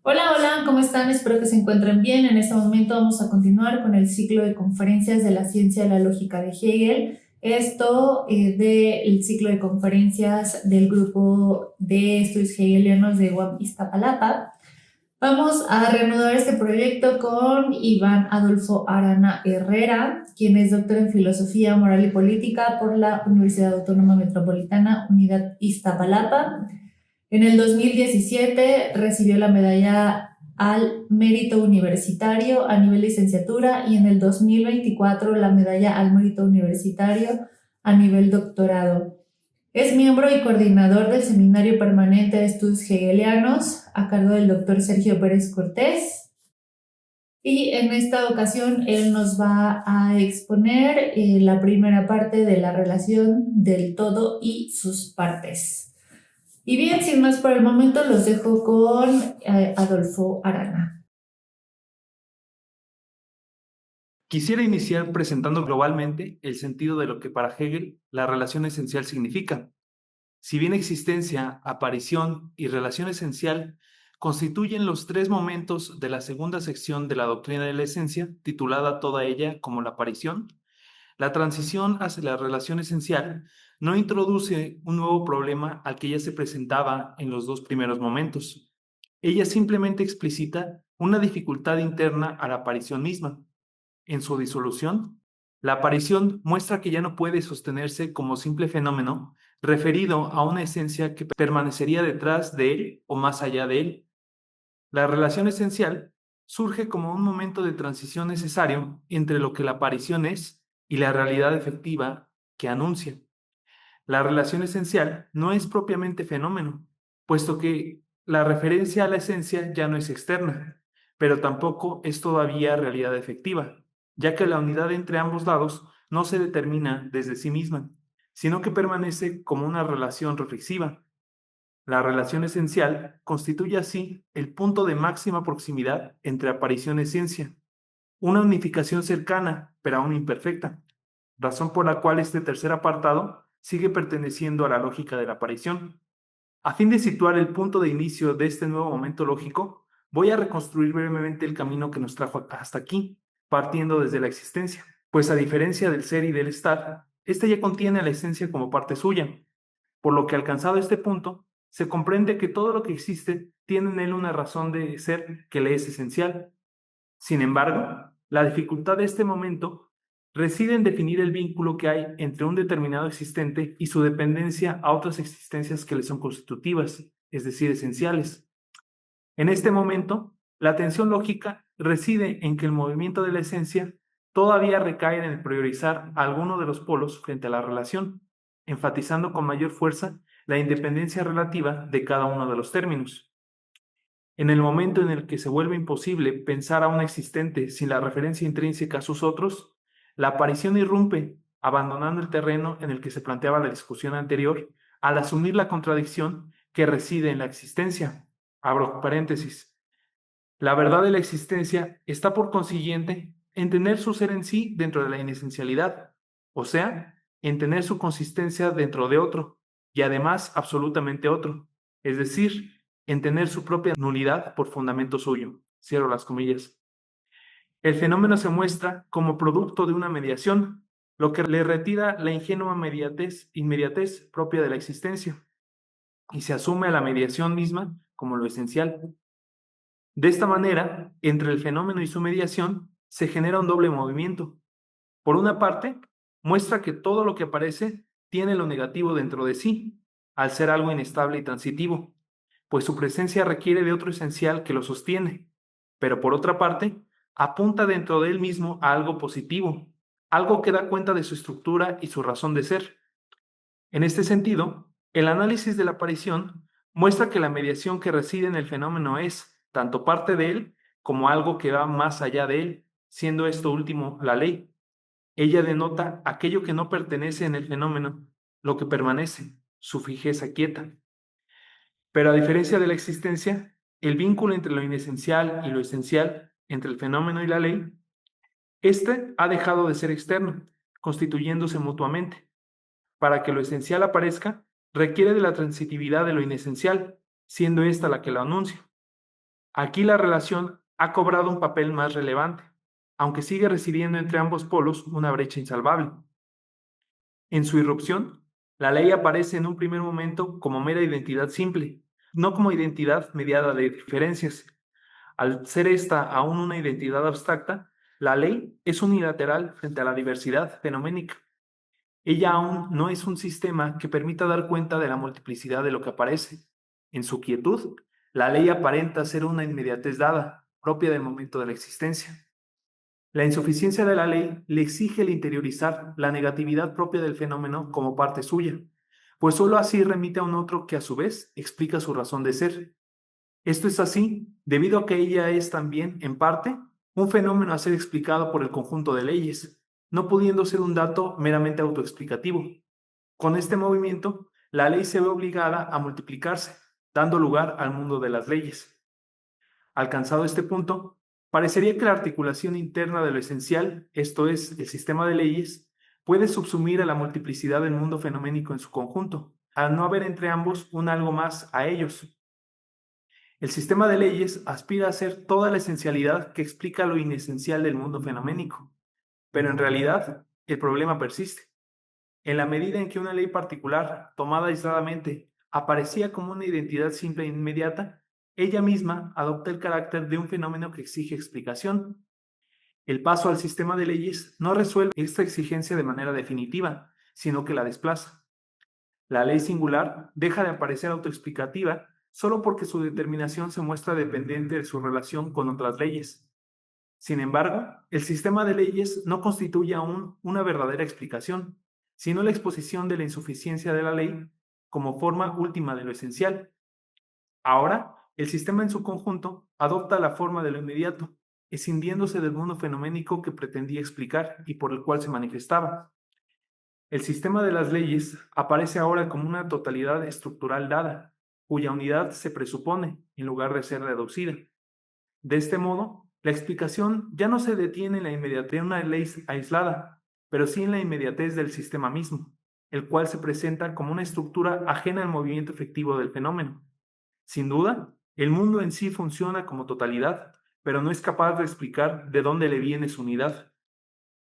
Hola, hola, ¿cómo están? Espero que se encuentren bien. En este momento vamos a continuar con el ciclo de conferencias de la ciencia de la lógica de Hegel. Esto del ciclo de conferencias del grupo de estudios hegelianos de UAM Iztapalapa. Vamos a reanudar este proyecto con Iván Adolfo Arana Herrera, quien es doctor en Filosofía Moral y Política por la Universidad Autónoma Metropolitana Unidad Iztapalapa. En el 2017 recibió la medalla al mérito universitario a nivel licenciatura y en el 2024 la medalla al mérito universitario a nivel doctorado. Es miembro y coordinador del Seminario Permanente de Estudios Hegelianos a cargo del doctor Sergio Pérez Cortés. Y en esta ocasión él nos va a exponer la primera parte de la relación del todo y sus partes. Y bien, sin más por el momento, los dejo con Adolfo Arana. Quisiera iniciar presentando globalmente el sentido de lo que para Hegel la relación esencial significa. Si bien existencia, aparición y relación esencial constituyen los tres momentos de la segunda sección de la doctrina de la esencia, titulada toda ella como la aparición, la transición hacia la relación esencial no introduce un nuevo problema al que ya se presentaba en los dos primeros momentos. Ella simplemente explicita una dificultad interna a la aparición misma. En su disolución, la aparición muestra que ya no puede sostenerse como simple fenómeno referido a una esencia que permanecería detrás de él o más allá de él. La relación esencial surge como un momento de transición necesario entre lo que la aparición es y la realidad efectiva que anuncia. La relación esencial no es propiamente fenómeno, puesto que la referencia a la esencia ya no es externa, pero tampoco es todavía realidad efectiva, ya que la unidad entre ambos lados no se determina desde sí misma, sino que permanece como una relación reflexiva. La relación esencial constituye así el punto de máxima proximidad entre aparición y ciencia, una unificación cercana, pero aún imperfecta, razón por la cual este tercer apartado sigue perteneciendo a la lógica de la aparición. A fin de situar el punto de inicio de este nuevo momento lógico, voy a reconstruir brevemente el camino que nos trajo hasta aquí, partiendo desde la existencia, pues a diferencia del ser y del estar, este ya contiene a la esencia como parte suya, por lo que alcanzado este punto, se comprende que todo lo que existe tiene en él una razón de ser que le es esencial. Sin embargo, la dificultad de este momento reside en definir el vínculo que hay entre un determinado existente y su dependencia a otras existencias que le son constitutivas, es decir, esenciales. En este momento, la tensión lógica reside en que el movimiento de la esencia todavía recae en el priorizar a alguno de los polos frente a la relación, enfatizando con mayor fuerza la independencia relativa de cada uno de los términos. En el momento en el que se vuelve imposible pensar a un existente sin la referencia intrínseca a sus otros, la aparición irrumpe, abandonando el terreno en el que se planteaba la discusión anterior, al asumir la contradicción que reside en la existencia. Abro paréntesis. La verdad de la existencia está por consiguiente en tener su ser en sí dentro de la inesencialidad, o sea, en tener su consistencia dentro de otro, y además absolutamente otro, es decir, en tener su propia nulidad por fundamento suyo. Cierro las comillas. El fenómeno se muestra como producto de una mediación, lo que le retira la ingenua inmediatez propia de la existencia, y se asume a la mediación misma como lo esencial. De esta manera, entre el fenómeno y su mediación, se genera un doble movimiento. Por una parte, muestra que todo lo que aparece tiene lo negativo dentro de sí, al ser algo inestable y transitivo, pues su presencia requiere de otro esencial que lo sostiene. Pero por otra parte, apunta dentro de él mismo a algo positivo, algo que da cuenta de su estructura y su razón de ser. En este sentido, el análisis de la aparición muestra que la mediación que reside en el fenómeno es tanto parte de él como algo que va más allá de él, siendo esto último la ley. Ella denota aquello que no pertenece en el fenómeno, lo que permanece, su fijeza quieta. Pero a diferencia de la existencia, el vínculo entre lo inesencial y lo esencial, entre el fenómeno y la ley, este ha dejado de ser externo, constituyéndose mutuamente. Para que lo esencial aparezca, requiere de la transitividad de lo inesencial, siendo esta la que lo anuncia. Aquí la relación ha cobrado un papel más relevante, aunque sigue residiendo entre ambos polos una brecha insalvable. En su irrupción, la ley aparece en un primer momento como mera identidad simple, no como identidad mediada de diferencias. Al ser esta aún una identidad abstracta, la ley es unilateral frente a la diversidad fenoménica. Ella aún no es un sistema que permita dar cuenta de la multiplicidad de lo que aparece. En su quietud, la ley aparenta ser una inmediatez dada, propia del momento de la existencia. La insuficiencia de la ley le exige el interiorizar la negatividad propia del fenómeno como parte suya, pues sólo así remite a un otro que a su vez explica su razón de ser. Esto es así debido a que ella es también, en parte, un fenómeno a ser explicado por el conjunto de leyes, no pudiendo ser un dato meramente autoexplicativo. Con este movimiento, la ley se ve obligada a multiplicarse, dando lugar al mundo de las leyes. Alcanzado este punto, parecería que la articulación interna de lo esencial, esto es, el sistema de leyes, puede subsumir a la multiplicidad del mundo fenoménico en su conjunto, al no haber entre ambos un algo más a ellos. El sistema de leyes aspira a ser toda la esencialidad que explica lo inesencial del mundo fenoménico, pero en realidad el problema persiste. En la medida en que una ley particular, tomada aisladamente, aparecía como una identidad simple e inmediata, ella misma adopta el carácter de un fenómeno que exige explicación. El paso al sistema de leyes no resuelve esta exigencia de manera definitiva, sino que la desplaza. La ley singular deja de aparecer autoexplicativa solo porque su determinación se muestra dependiente de su relación con otras leyes. Sin embargo, el sistema de leyes no constituye aún una verdadera explicación, sino la exposición de la insuficiencia de la ley como forma última de lo esencial. Ahora, el sistema en su conjunto adopta la forma de lo inmediato, escindiéndose del mundo fenoménico que pretendía explicar y por el cual se manifestaba. El sistema de las leyes aparece ahora como una totalidad estructural dada, cuya unidad se presupone en lugar de ser reducida. De este modo, la explicación ya no se detiene en la inmediatez de una ley aislada, pero sí en la inmediatez del sistema mismo, el cual se presenta como una estructura ajena al movimiento efectivo del fenómeno. Sin duda, el mundo en sí funciona como totalidad, pero no es capaz de explicar de dónde le viene su unidad.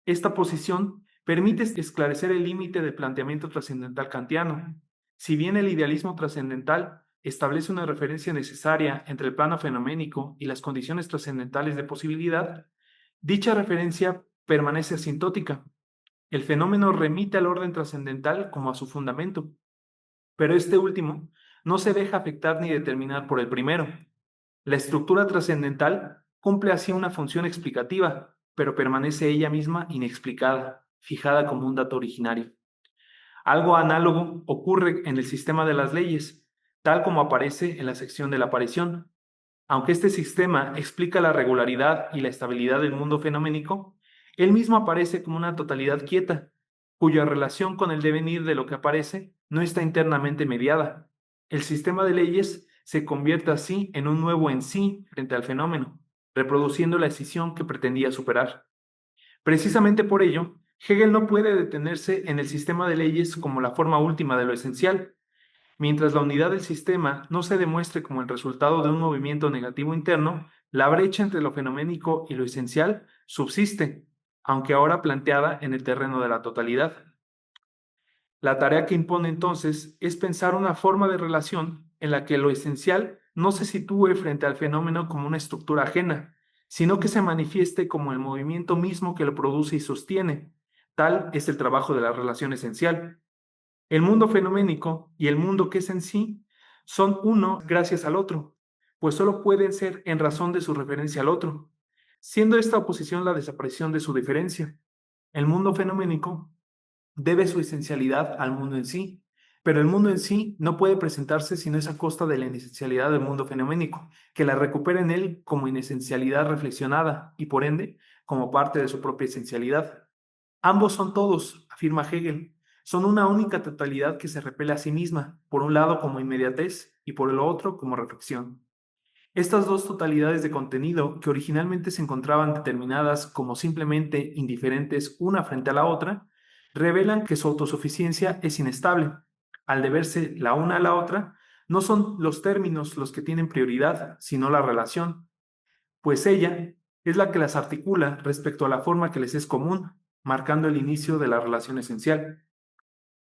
Esta posición permite esclarecer el límite del planteamiento trascendental kantiano. Si bien el idealismo trascendental establece una referencia necesaria entre el plano fenoménico y las condiciones trascendentales de posibilidad, dicha referencia permanece asintótica. El fenómeno remite al orden trascendental como a su fundamento, pero este último no se deja afectar ni determinar por el primero. La estructura trascendental cumple así una función explicativa, pero permanece ella misma inexplicada, fijada como un dato originario. Algo análogo ocurre en el sistema de las leyes, tal como aparece en la sección de la aparición. Aunque este sistema explica la regularidad y la estabilidad del mundo fenoménico, él mismo aparece como una totalidad quieta, cuya relación con el devenir de lo que aparece no está internamente mediada. El sistema de leyes se convierte así en un nuevo en sí frente al fenómeno, reproduciendo la escisión que pretendía superar. Precisamente por ello, Hegel no puede detenerse en el sistema de leyes como la forma última de lo esencial. Mientras la unidad del sistema no se demuestre como el resultado de un movimiento negativo interno, la brecha entre lo fenoménico y lo esencial subsiste, aunque ahora planteada en el terreno de la totalidad. La tarea que impone entonces es pensar una forma de relación en la que lo esencial no se sitúe frente al fenómeno como una estructura ajena, sino que se manifieste como el movimiento mismo que lo produce y sostiene. Tal es el trabajo de la relación esencial. El mundo fenoménico y el mundo que es en sí son uno gracias al otro, pues solo pueden ser en razón de su referencia al otro, siendo esta oposición la desaparición de su diferencia. El mundo fenoménico debe su esencialidad al mundo en sí, pero el mundo en sí no puede presentarse sino es a costa de la inesencialidad del mundo fenoménico, que la recupera en él como inesencialidad reflexionada y por ende como parte de su propia esencialidad. Ambos son todos, afirma Hegel, son una única totalidad que se repele a sí misma, por un lado como inmediatez y por el otro como reflexión. Estas dos totalidades de contenido, que originalmente se encontraban determinadas como simplemente indiferentes una frente a la otra, revelan que su autosuficiencia es inestable. Al deberse la una a la otra, No son los términos los que tienen prioridad, sino la relación, pues ella es la que las articula respecto a la forma que les es común, marcando el inicio de la relación esencial.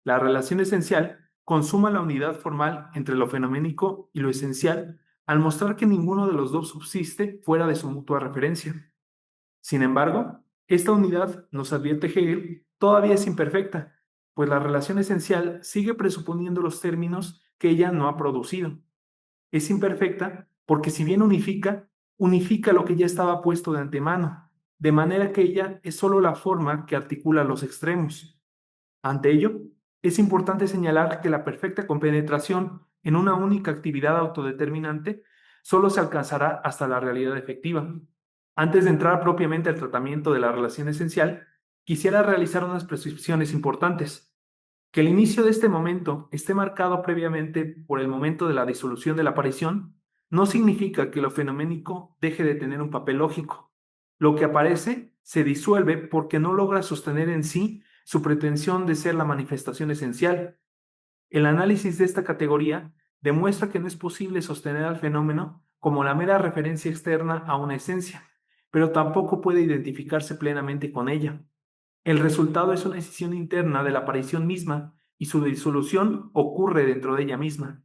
La relación esencial consuma la unidad formal entre lo fenoménico y lo esencial al mostrar que ninguno de los dos subsiste fuera de su mutua referencia. Sin embargo, esta unidad, nos advierte Hegel, todavía es imperfecta, pues la relación esencial sigue presuponiendo los términos que ella no ha producido. Es imperfecta porque si bien unifica lo que ya estaba puesto de antemano, de manera que ella es sólo la forma que articula los extremos. Ante ello, es importante señalar que la perfecta compenetración en una única actividad autodeterminante solo se alcanzará hasta la realidad efectiva. Antes de entrar propiamente al tratamiento de la relación esencial, quisiera realizar unas precisiones importantes. Que el inicio de este momento esté marcado previamente por el momento de la disolución de la aparición, no significa que lo fenoménico deje de tener un papel lógico. Lo que aparece se disuelve porque no logra sostener en sí su pretensión de ser la manifestación esencial. El análisis de esta categoría demuestra que no es posible sostener al fenómeno como la mera referencia externa a una esencia, pero tampoco puede identificarse plenamente con ella. El resultado es una decisión interna de la aparición misma y su disolución ocurre dentro de ella misma.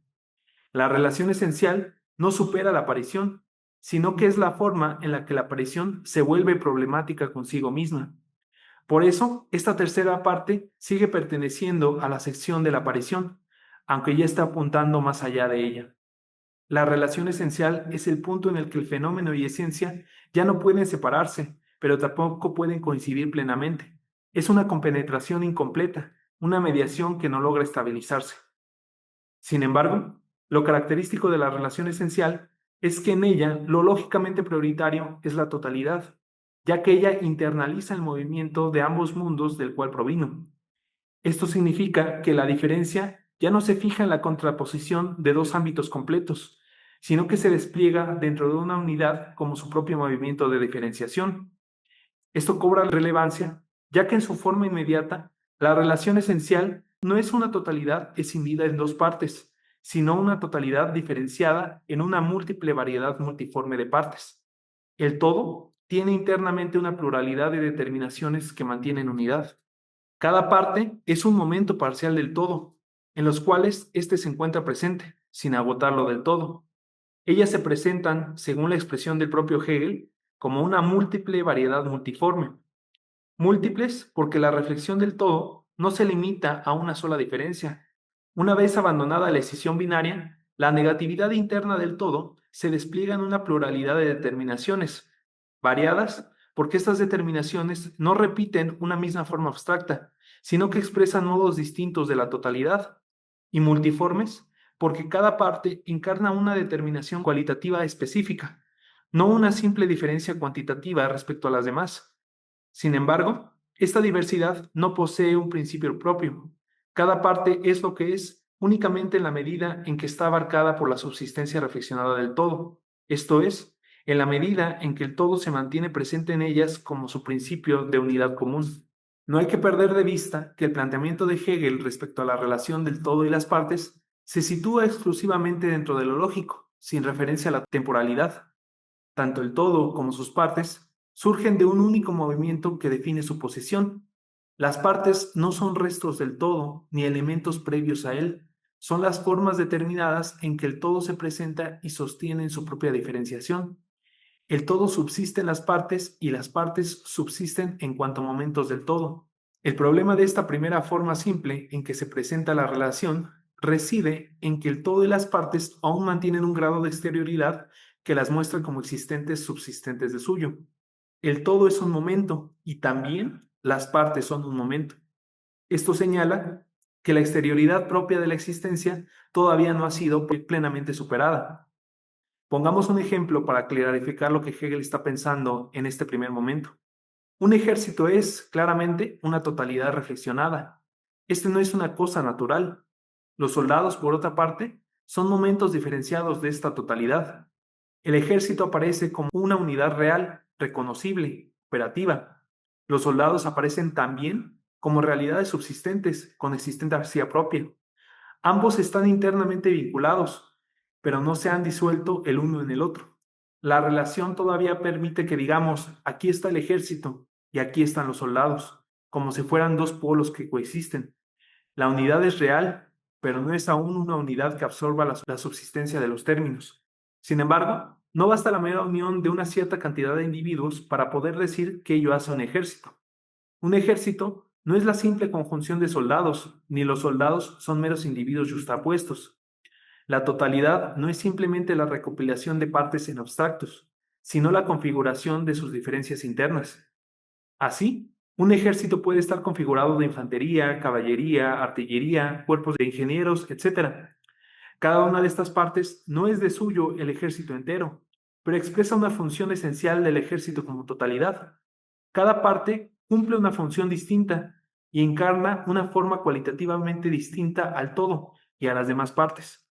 La relación esencial no supera la aparición, sino que es la forma en la que la aparición se vuelve problemática consigo misma. Por eso, esta tercera parte sigue perteneciendo a la sección de la aparición, aunque ya está apuntando más allá de ella. La relación esencial es el punto en el que el fenómeno y esencia ya no pueden separarse, pero tampoco pueden coincidir plenamente. Es una compenetración incompleta, una mediación que no logra estabilizarse. Sin embargo, lo característico de la relación esencial es que en ella lo lógicamente prioritario es la totalidad, ya que ella internaliza el movimiento de ambos mundos del cual provino. Esto significa que la diferencia ya no se fija en la contraposición de dos ámbitos completos, sino que se despliega dentro de una unidad como su propio movimiento de diferenciación. Esto cobra relevancia, ya que en su forma inmediata, la relación esencial no es una totalidad escindida en dos partes, sino una totalidad diferenciada en una múltiple variedad multiforme de partes. El todo tiene internamente una pluralidad de determinaciones que mantienen unidad. Cada parte es un momento parcial del todo, en los cuales éste se encuentra presente, sin agotarlo del todo. Ellas se presentan, según la expresión del propio Hegel, como una múltiple variedad multiforme. Múltiples porque la reflexión del todo no se limita a una sola diferencia. Una vez abandonada la escisión binaria, la negatividad interna del todo se despliega en una pluralidad de determinaciones, variadas porque estas determinaciones no repiten una misma forma abstracta, sino que expresan modos distintos de la totalidad, y multiformes porque cada parte encarna una determinación cualitativa específica, no una simple diferencia cuantitativa respecto a las demás. Sin embargo, esta diversidad no posee un principio propio. Cada parte es lo que es únicamente en la medida en que está abarcada por la subsistencia reflexionada del todo, esto es, en la medida en que el todo se mantiene presente en ellas como su principio de unidad común. No hay que perder de vista que el planteamiento de Hegel respecto a la relación del todo y las partes se sitúa exclusivamente dentro de lo lógico, sin referencia a la temporalidad. Tanto el todo como sus partes surgen de un único movimiento que define su posición. Las partes no son restos del todo ni elementos previos a él, son las formas determinadas en que el todo se presenta y sostiene en su propia diferenciación. El todo subsiste en las partes y las partes subsisten en cuanto a momentos del todo. El problema de esta primera forma simple en que se presenta la relación reside en que el todo y las partes aún mantienen un grado de exterioridad que las muestra como existentes subsistentes de suyo. El todo es un momento y también las partes son un momento. Esto señala que la exterioridad propia de la existencia todavía no ha sido plenamente superada. Pongamos un ejemplo para clarificar lo que Hegel está pensando en este primer momento. Un ejército es, claramente, una totalidad reflexionada. Este no es una cosa natural. Los soldados, por otra parte, son momentos diferenciados de esta totalidad. El ejército aparece como una unidad real, reconocible, operativa. Los soldados aparecen también como realidades subsistentes, con existencia propia. Ambos están internamente vinculados, pero no se han disuelto el uno en el otro. La relación todavía permite que digamos, aquí está el ejército y aquí están los soldados, como si fueran dos polos que coexisten. La unidad es real, pero no es aún una unidad que absorba la subsistencia de los términos. Sin embargo, no basta la mera unión de una cierta cantidad de individuos para poder decir que ello hace un ejército. Un ejército no es la simple conjunción de soldados, ni los soldados son meros individuos justapuestos. La totalidad no es simplemente la recopilación de partes en abstractos, sino la configuración de sus diferencias internas. Así, un ejército puede estar configurado de infantería, caballería, artillería, cuerpos de ingenieros, etc. Cada una de estas partes no es de suyo el ejército entero, pero expresa una función esencial del ejército como totalidad. Cada parte cumple una función distinta y encarna una forma cualitativamente distinta al todo y a las demás partes.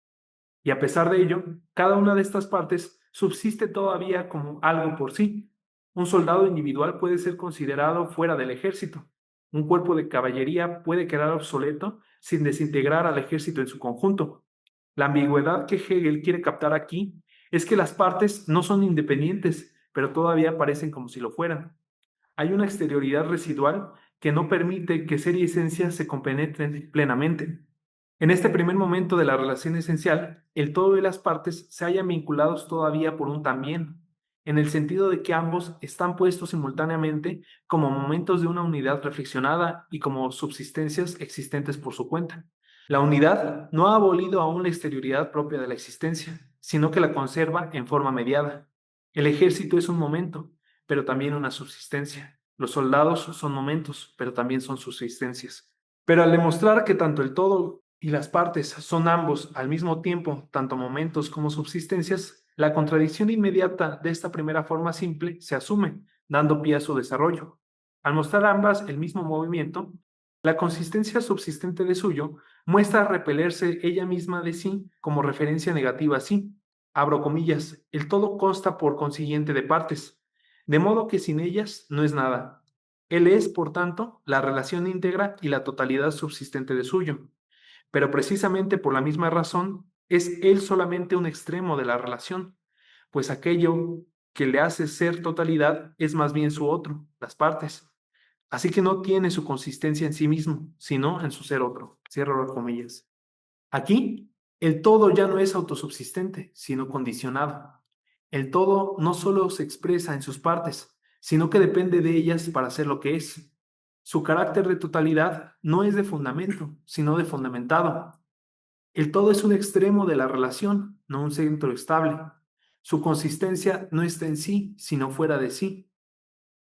Y a pesar de ello, cada una de estas partes subsiste todavía como algo por sí. Un soldado individual puede ser considerado fuera del ejército. Un cuerpo de caballería puede quedar obsoleto sin desintegrar al ejército en su conjunto. La ambigüedad que Hegel quiere captar aquí es que las partes no son independientes, pero todavía parecen como si lo fueran. Hay una exterioridad residual que no permite que ser y esencia se compenetren plenamente. En este primer momento de la relación esencial, el todo y las partes se hallan vinculados todavía por un también, en el sentido de que ambos están puestos simultáneamente como momentos de una unidad reflexionada y como subsistencias existentes por su cuenta. La unidad no ha abolido aún la exterioridad propia de la existencia, sino que la conserva en forma mediada. El ejército es un momento, pero también una subsistencia. Los soldados son momentos, pero también son subsistencias. Pero al demostrar que tanto el todo y las partes son ambos al mismo tiempo, tanto momentos como subsistencias, la contradicción inmediata de esta primera forma simple se asume, dando pie a su desarrollo. Al mostrar ambas el mismo movimiento, la consistencia subsistente de suyo muestra repelerse ella misma de sí como referencia negativa a sí. Abro comillas, el todo consta por consiguiente de partes, de modo que sin ellas no es nada. Él es, por tanto, la relación íntegra y la totalidad subsistente de suyo. Pero precisamente por la misma razón, es él solamente un extremo de la relación, pues aquello que le hace ser totalidad es más bien su otro, las partes. Así que no tiene su consistencia en sí mismo, sino en su ser otro. Cierro las comillas. Aquí, el todo ya no es autosubsistente, sino condicionado. El todo no solo se expresa en sus partes, sino que depende de ellas para ser lo que es. Su carácter de totalidad no es de fundamento, sino de fundamentado. El todo es un extremo de la relación, no un centro estable. Su consistencia no está en sí, sino fuera de sí.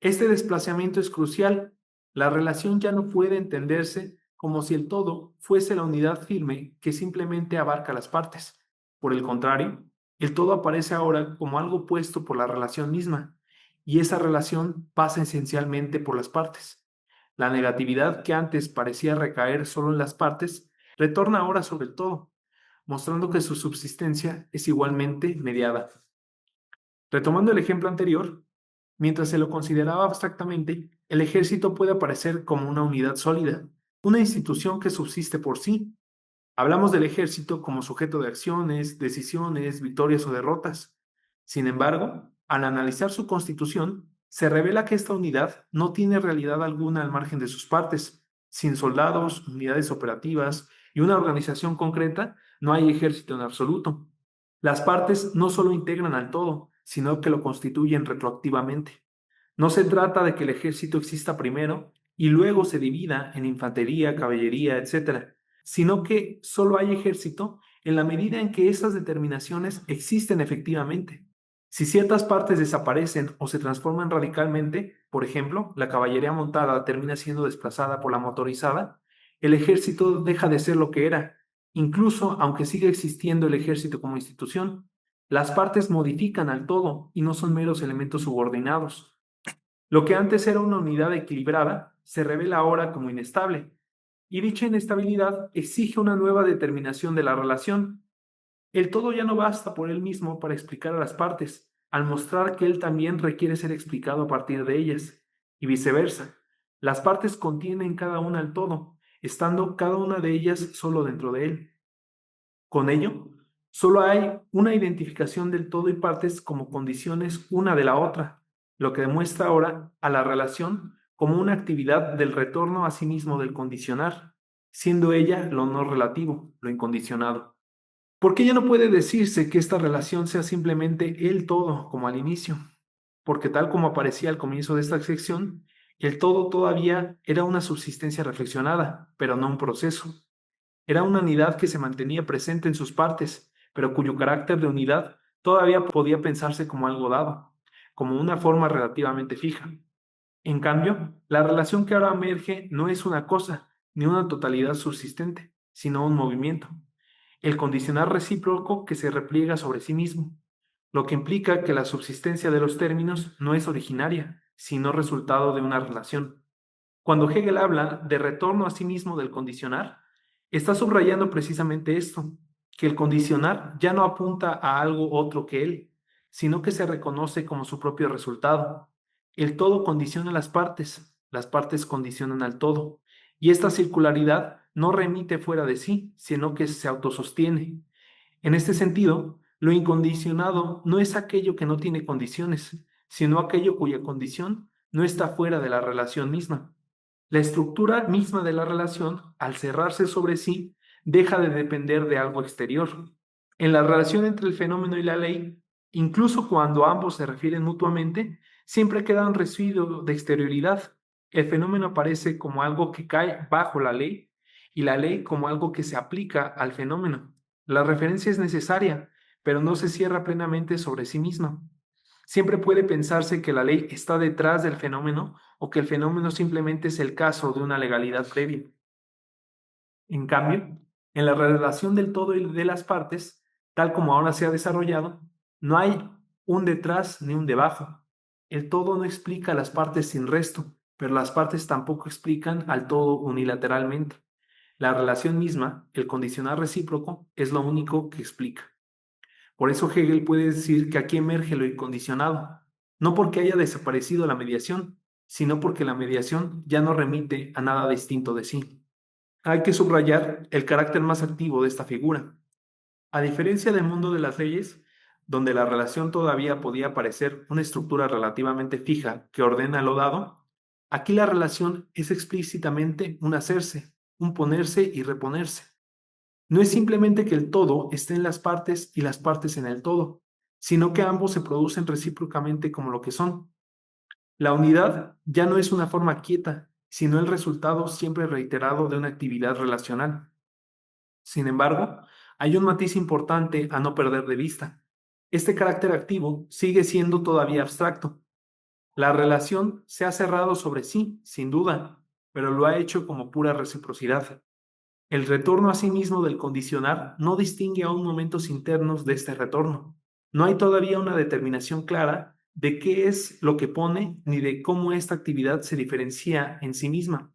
Este desplazamiento es crucial. La relación ya no puede entenderse como si el todo fuese la unidad firme que simplemente abarca las partes. Por el contrario, el todo aparece ahora como algo puesto por la relación misma, y esa relación pasa esencialmente por las partes. La negatividad que antes parecía recaer solo en las partes, retorna ahora sobre el todo, mostrando que su subsistencia es igualmente mediada. Retomando el ejemplo anterior, mientras se lo consideraba abstractamente, el ejército puede aparecer como una unidad sólida, una institución que subsiste por sí. Hablamos del ejército como sujeto de acciones, decisiones, victorias o derrotas. Sin embargo, al analizar su constitución, se revela que esta unidad no tiene realidad alguna al margen de sus partes. Sin soldados, unidades operativas y una organización concreta, no hay ejército en absoluto. Las partes no solo integran al todo, sino que lo constituyen retroactivamente. No se trata de que el ejército exista primero y luego se divida en infantería, caballería, etc., sino que solo hay ejército en la medida en que esas determinaciones existen efectivamente. Si ciertas partes desaparecen o se transforman radicalmente, por ejemplo, la caballería montada termina siendo desplazada por la motorizada, el ejército deja de ser lo que era, incluso aunque siga existiendo el ejército como institución. Las partes modifican al todo y no son meros elementos subordinados. Lo que antes era una unidad equilibrada se revela ahora como inestable, y dicha inestabilidad exige una nueva determinación de la relación. El todo ya no basta por él mismo para explicar a las partes, al mostrar que él también requiere ser explicado a partir de ellas, y viceversa. Las partes contienen cada una al todo, estando cada una de ellas solo dentro de él. Con ello, solo hay una identificación del todo y partes como condiciones una de la otra, lo que demuestra ahora a la relación como una actividad del retorno a sí mismo del condicionar, siendo ella lo no relativo, lo incondicionado. Porque ya no puede decirse que esta relación sea simplemente el todo, como al inicio, porque tal como aparecía al comienzo de esta sección, el todo todavía era una subsistencia reflexionada, pero no un proceso. Era una unidad que se mantenía presente en sus partes, pero cuyo carácter de unidad todavía podía pensarse como algo dado, como una forma relativamente fija. En cambio, la relación que ahora emerge no es una cosa, ni una totalidad subsistente, sino un movimiento, el condicional recíproco que se repliega sobre sí mismo, lo que implica que la subsistencia de los términos no es originaria, sino resultado de una relación. Cuando Hegel habla de retorno a sí mismo del condicionar, está subrayando precisamente esto, que el condicionar ya no apunta a algo otro que él, sino que se reconoce como su propio resultado. El todo condiciona las partes condicionan al todo, y esta circularidad no remite fuera de sí, sino que se autosostiene. En este sentido, lo incondicionado no es aquello que no tiene condiciones, sino aquello cuya condición no está fuera de la relación misma. La estructura misma de la relación, al cerrarse sobre sí, deja de depender de algo exterior. En la relación entre el fenómeno y la ley, incluso cuando ambos se refieren mutuamente, siempre queda un residuo de exterioridad. El fenómeno aparece como algo que cae bajo la ley y la ley como algo que se aplica al fenómeno. La referencia es necesaria, pero no se cierra plenamente sobre sí misma. Siempre puede pensarse que la ley está detrás del fenómeno o que el fenómeno simplemente es el caso de una legalidad previa. En cambio, en la relación del todo y de las partes, tal como ahora se ha desarrollado, no hay un detrás ni un debajo. El todo no explica a las partes sin resto, pero las partes tampoco explican al todo unilateralmente. La relación misma, el condicional recíproco, es lo único que explica. Por eso Hegel puede decir que aquí emerge lo incondicionado, no porque haya desaparecido la mediación, sino porque la mediación ya no remite a nada distinto de sí. Hay que subrayar el carácter más activo de esta figura. A diferencia del mundo de las leyes, donde la relación todavía podía parecer una estructura relativamente fija que ordena lo dado, aquí la relación es explícitamente un hacerse, un ponerse y reponerse. No es simplemente que el todo esté en las partes y las partes en el todo, sino que ambos se producen recíprocamente como lo que son. La unidad ya no es una forma quieta, sino el resultado siempre reiterado de una actividad relacional. Sin embargo, hay un matiz importante a no perder de vista. Este carácter activo sigue siendo todavía abstracto. La relación se ha cerrado sobre sí, sin duda, pero lo ha hecho como pura reciprocidad. El retorno a sí mismo del condicionar no distingue aún momentos internos de este retorno. No hay todavía una determinación clara de qué es lo que pone ni de cómo esta actividad se diferencia en sí misma.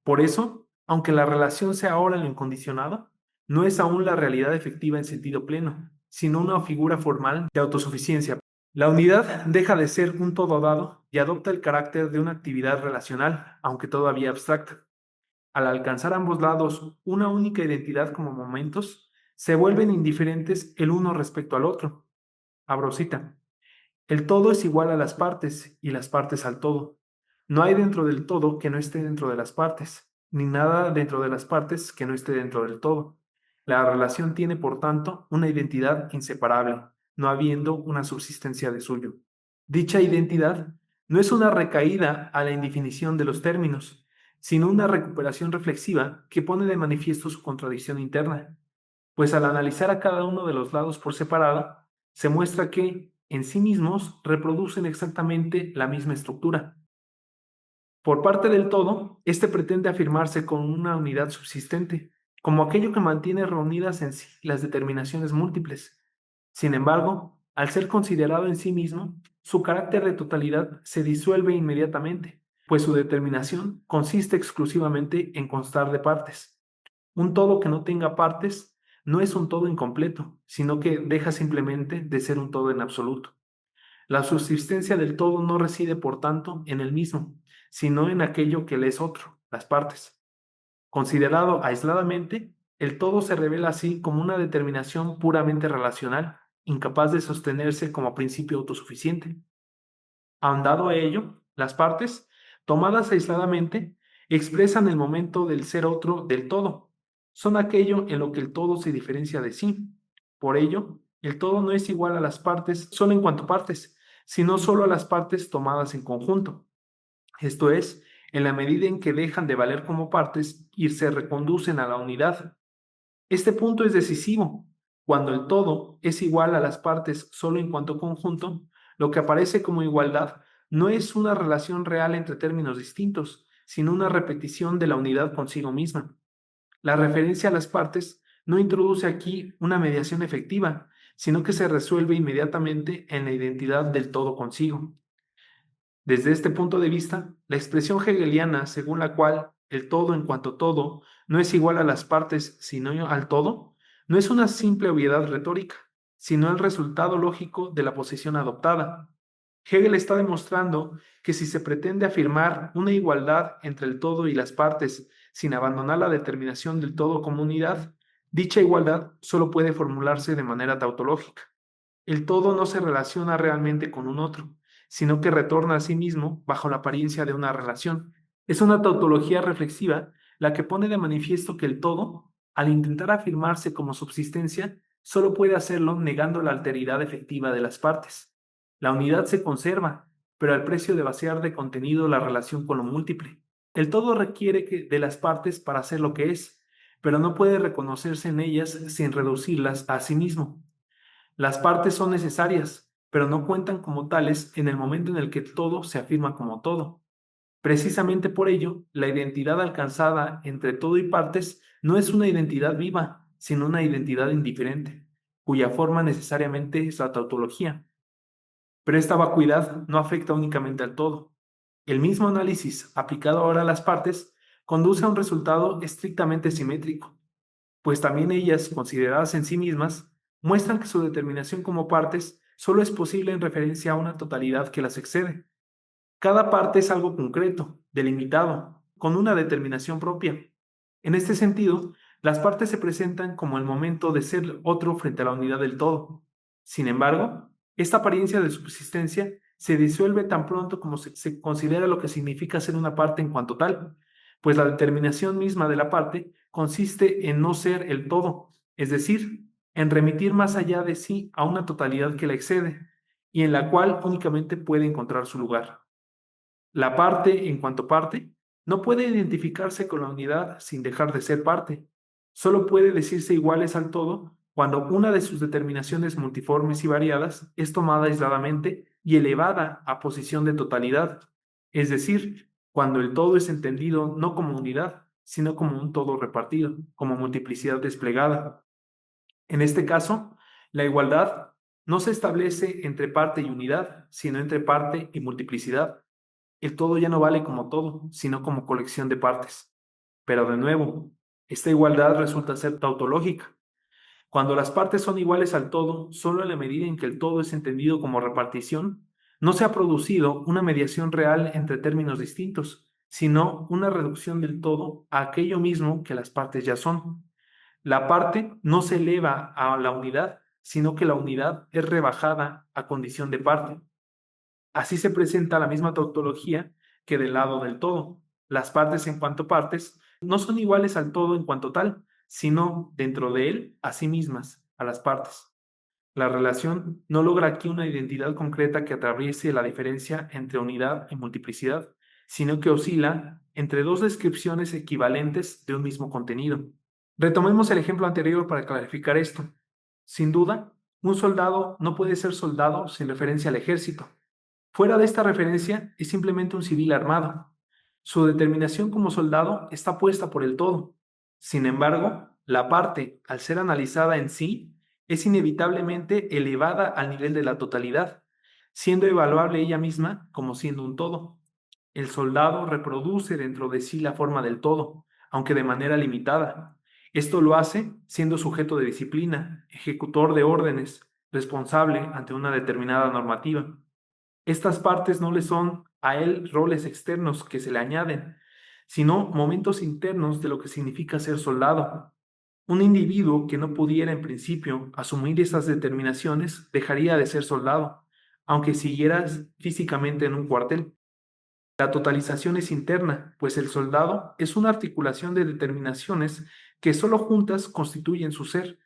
Por eso, aunque la relación sea ahora lo incondicionado, no es aún la realidad efectiva en sentido pleno, sino una figura formal de autosuficiencia. La unidad deja de ser un todo dado y adopta el carácter de una actividad relacional, aunque todavía abstracta. Al alcanzar ambos lados una única identidad como momentos, se vuelven indiferentes el uno respecto al otro. Abro cita. El todo es igual a las partes y las partes al todo. No hay dentro del todo que no esté dentro de las partes, ni nada dentro de las partes que no esté dentro del todo. La relación tiene, por tanto, una identidad inseparable, no habiendo una subsistencia de suyo. Dicha identidad no es una recaída a la indefinición de los términos, sino una recuperación reflexiva que pone de manifiesto su contradicción interna, pues al analizar a cada uno de los lados por separado, se muestra que, en sí mismos, reproducen exactamente la misma estructura. Por parte del todo, este pretende afirmarse con una unidad subsistente, como aquello que mantiene reunidas en sí las determinaciones múltiples. Sin embargo, al ser considerado en sí mismo, su carácter de totalidad se disuelve inmediatamente, pues su determinación consiste exclusivamente en constar de partes. Un todo que no tenga partes no es un todo incompleto, sino que deja simplemente de ser un todo en absoluto. La subsistencia del todo no reside, por tanto, en el mismo, sino en aquello que le es otro, las partes. Considerado aisladamente, El todo se revela así como una determinación puramente relacional, incapaz de sostenerse como principio autosuficiente. Ahondado a ello, las partes, tomadas aisladamente, expresan el momento del ser otro del todo. Son aquello en lo que el todo se diferencia de sí. Por ello, el todo no es igual a las partes solo en cuanto partes, sino solo a las partes tomadas en conjunto. Esto es, en la medida en que dejan de valer como partes y se reconducen a la unidad. Este punto es decisivo. Cuando el todo es igual a las partes solo en cuanto conjunto, lo que aparece como igualdad no es una relación real entre términos distintos, sino una repetición de la unidad consigo misma. La referencia a las partes no introduce aquí una mediación efectiva, sino que se resuelve inmediatamente en la identidad del todo consigo. Desde este punto de vista, la expresión hegeliana según la cual el todo en cuanto todo no es igual a las partes sino al todo, no es una simple obviedad retórica, sino el resultado lógico de la posición adoptada. Hegel está demostrando que si se pretende afirmar una igualdad entre el todo y las partes sin abandonar la determinación del todo como unidad, dicha igualdad solo puede formularse de manera tautológica. El todo no se relaciona realmente con un otro, sino que retorna a sí mismo bajo la apariencia de una relación. Es una tautología reflexiva la que pone de manifiesto que el todo, al intentar afirmarse como subsistencia, solo puede hacerlo negando la alteridad efectiva de las partes. La unidad se conserva, pero al precio de vaciar de contenido la relación con lo múltiple. El todo requiere de las partes para ser lo que es, pero no puede reconocerse en ellas sin reducirlas a sí mismo. Las partes son necesarias, pero no cuentan como tales en el momento en el que todo se afirma como todo. Precisamente por ello, la identidad alcanzada entre todo y partes no es una identidad viva, sino una identidad indiferente, cuya forma necesariamente es la tautología. Pero esta vacuidad no afecta únicamente al todo. El mismo análisis, aplicado ahora a las partes, conduce a un resultado estrictamente simétrico, pues también ellas, consideradas en sí mismas, muestran que su determinación como partes solo es posible en referencia a una totalidad que las excede. Cada parte es algo concreto, delimitado, con una determinación propia. En este sentido, las partes se presentan como el momento de ser otro frente a la unidad del todo. Sin embargo, esta apariencia de subsistencia se disuelve tan pronto como se considera lo que significa ser una parte en cuanto tal, pues la determinación misma de la parte consiste en no ser el todo, es decir, en remitir más allá de sí a una totalidad que la excede y en la cual únicamente puede encontrar su lugar. La parte, en cuanto parte, no puede identificarse con la unidad sin dejar de ser parte. Solo puede decirse iguales al todo cuando una de sus determinaciones multiformes y variadas es tomada aisladamente y elevada a posición de totalidad, es decir, cuando el todo es entendido no como unidad, sino como un todo repartido, como multiplicidad desplegada. En este caso, la igualdad no se establece entre parte y unidad, sino entre parte y multiplicidad. El todo ya no vale como todo, sino como colección de partes. Pero de nuevo, esta igualdad resulta ser tautológica. Cuando las partes son iguales al todo, solo en la medida en que el todo es entendido como repartición, no se ha producido una mediación real entre términos distintos, sino una reducción del todo a aquello mismo que las partes ya son. La parte no se eleva a la unidad, sino que la unidad es rebajada a condición de parte. Así se presenta la misma tautología que del lado del todo. Las partes en cuanto partes no son iguales al todo en cuanto tal, sino dentro de él a sí mismas, a las partes. La relación no logra aquí una identidad concreta que atraviese la diferencia entre unidad y multiplicidad, sino que oscila entre dos descripciones equivalentes de un mismo contenido. Retomemos el ejemplo anterior para clarificar esto. Sin duda, un soldado no puede ser soldado sin referencia al ejército. Fuera de esta referencia, es simplemente un civil armado. Su determinación como soldado está puesta por el todo. Sin embargo, la parte, al ser analizada en sí, es inevitablemente elevada al nivel de la totalidad, siendo evaluable ella misma como siendo un todo. El soldado reproduce dentro de sí la forma del todo, aunque de manera limitada. Esto lo hace siendo sujeto de disciplina, ejecutor de órdenes, responsable ante una determinada normativa. Estas partes no le son a él roles externos que se le añaden, sino momentos internos de lo que significa ser soldado. Un individuo que no pudiera en principio asumir estas determinaciones dejaría de ser soldado, aunque siguiera físicamente en un cuartel. La totalización es interna, pues el soldado es una articulación de determinaciones que solo juntas constituyen su ser.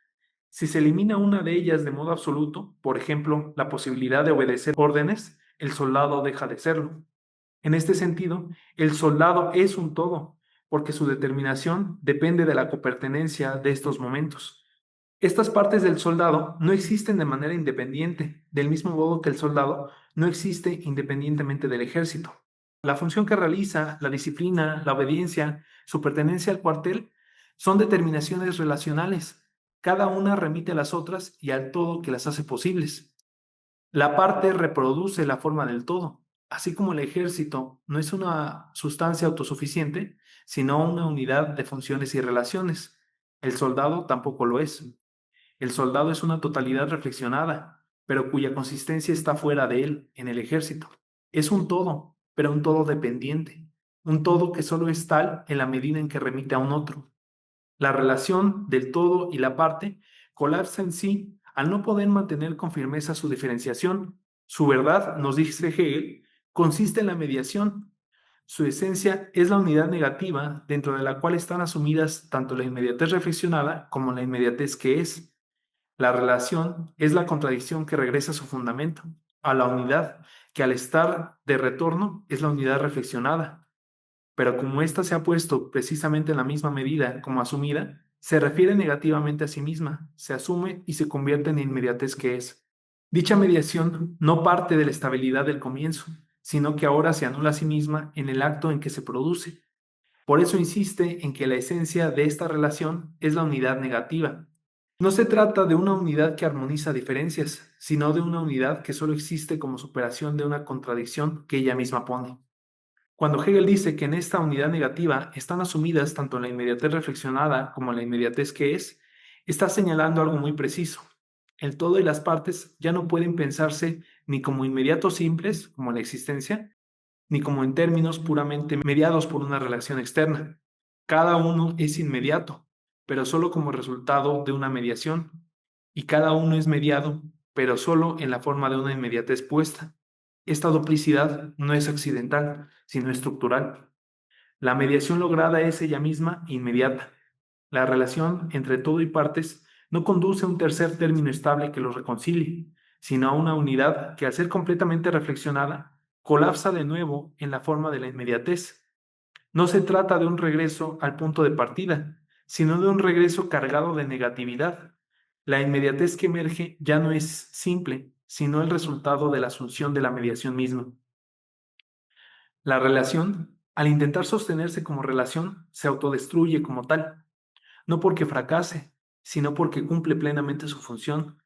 Si se elimina una de ellas de modo absoluto, por ejemplo, la posibilidad de obedecer órdenes, el soldado deja de serlo. En este sentido, el soldado es un todo, porque su determinación depende de la copertenencia de estos momentos. Estas partes del soldado no existen de manera independiente, del mismo modo que el soldado no existe independientemente del ejército. La función que realiza, la disciplina, la obediencia, su pertenencia al cuartel, son determinaciones relacionales. Cada una remite a las otras y al todo que las hace posibles. La parte reproduce la forma del todo, así como el ejército no es una sustancia autosuficiente, sino una unidad de funciones y relaciones. El soldado tampoco lo es. El soldado es una totalidad reflexionada, pero cuya consistencia está fuera de él, en el ejército. Es un todo, pero un todo dependiente, un todo que solo es tal en la medida en que remite a un otro. La relación del todo y la parte colapsa en sí al no poder mantener con firmeza su diferenciación. Su verdad, nos dice Hegel, consiste en la mediación. Su esencia es la unidad negativa dentro de la cual están asumidas tanto la inmediatez reflexionada como la inmediatez que es. La relación es la contradicción que regresa a su fundamento, a la unidad, que al estar de retorno es la unidad reflexionada. Pero como ésta se ha puesto precisamente en la misma medida como asumida, se refiere negativamente a sí misma, se asume y se convierte en inmediatez que es. Dicha mediación no parte de la estabilidad del comienzo, sino que ahora se anula a sí misma en el acto en que se produce. Por eso insiste en que la esencia de esta relación es la unidad negativa. No se trata de una unidad que armoniza diferencias, sino de una unidad que solo existe como superación de una contradicción que ella misma pone. Cuando Hegel dice que en esta unidad negativa están asumidas tanto la inmediatez reflexionada como la inmediatez que es, está señalando algo muy preciso. El todo y las partes ya no pueden pensarse ni como inmediatos simples, como la existencia, ni como en términos puramente mediados por una relación externa. Cada uno es inmediato, pero solo como resultado de una mediación, y cada uno es mediado, pero solo en la forma de una inmediatez puesta. Esta duplicidad no es accidental, sino estructural. La mediación lograda es ella misma inmediata. La relación entre todo y partes no conduce a un tercer término estable que los reconcilie, sino a una unidad que al ser completamente reflexionada, colapsa de nuevo en la forma de la inmediatez. No se trata de un regreso al punto de partida, sino de un regreso cargado de negatividad. La inmediatez que emerge ya no es simple, sino el resultado de la asunción de la mediación misma. La relación, al intentar sostenerse como relación, se autodestruye como tal, no porque fracase, sino porque cumple plenamente su función,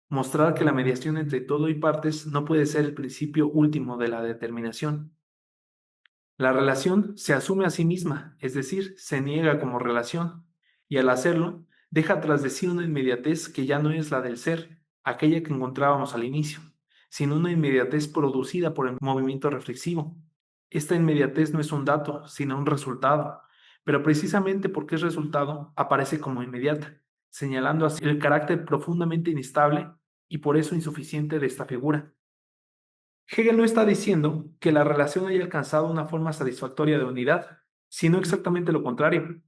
mostrar que la mediación entre todo y partes no puede ser el principio último de la determinación. La relación se asume a sí misma, es decir, se niega como relación, y al hacerlo, deja tras de sí una inmediatez que ya no es la del ser, aquella que encontrábamos al inicio, sino una inmediatez producida por el movimiento reflexivo. Esta inmediatez no es un dato, sino un resultado, pero precisamente porque es resultado, aparece como inmediata, señalando así el carácter profundamente inestable y por eso insuficiente de esta figura. Hegel no está diciendo que la relación haya alcanzado una forma satisfactoria de unidad, sino exactamente lo contrario.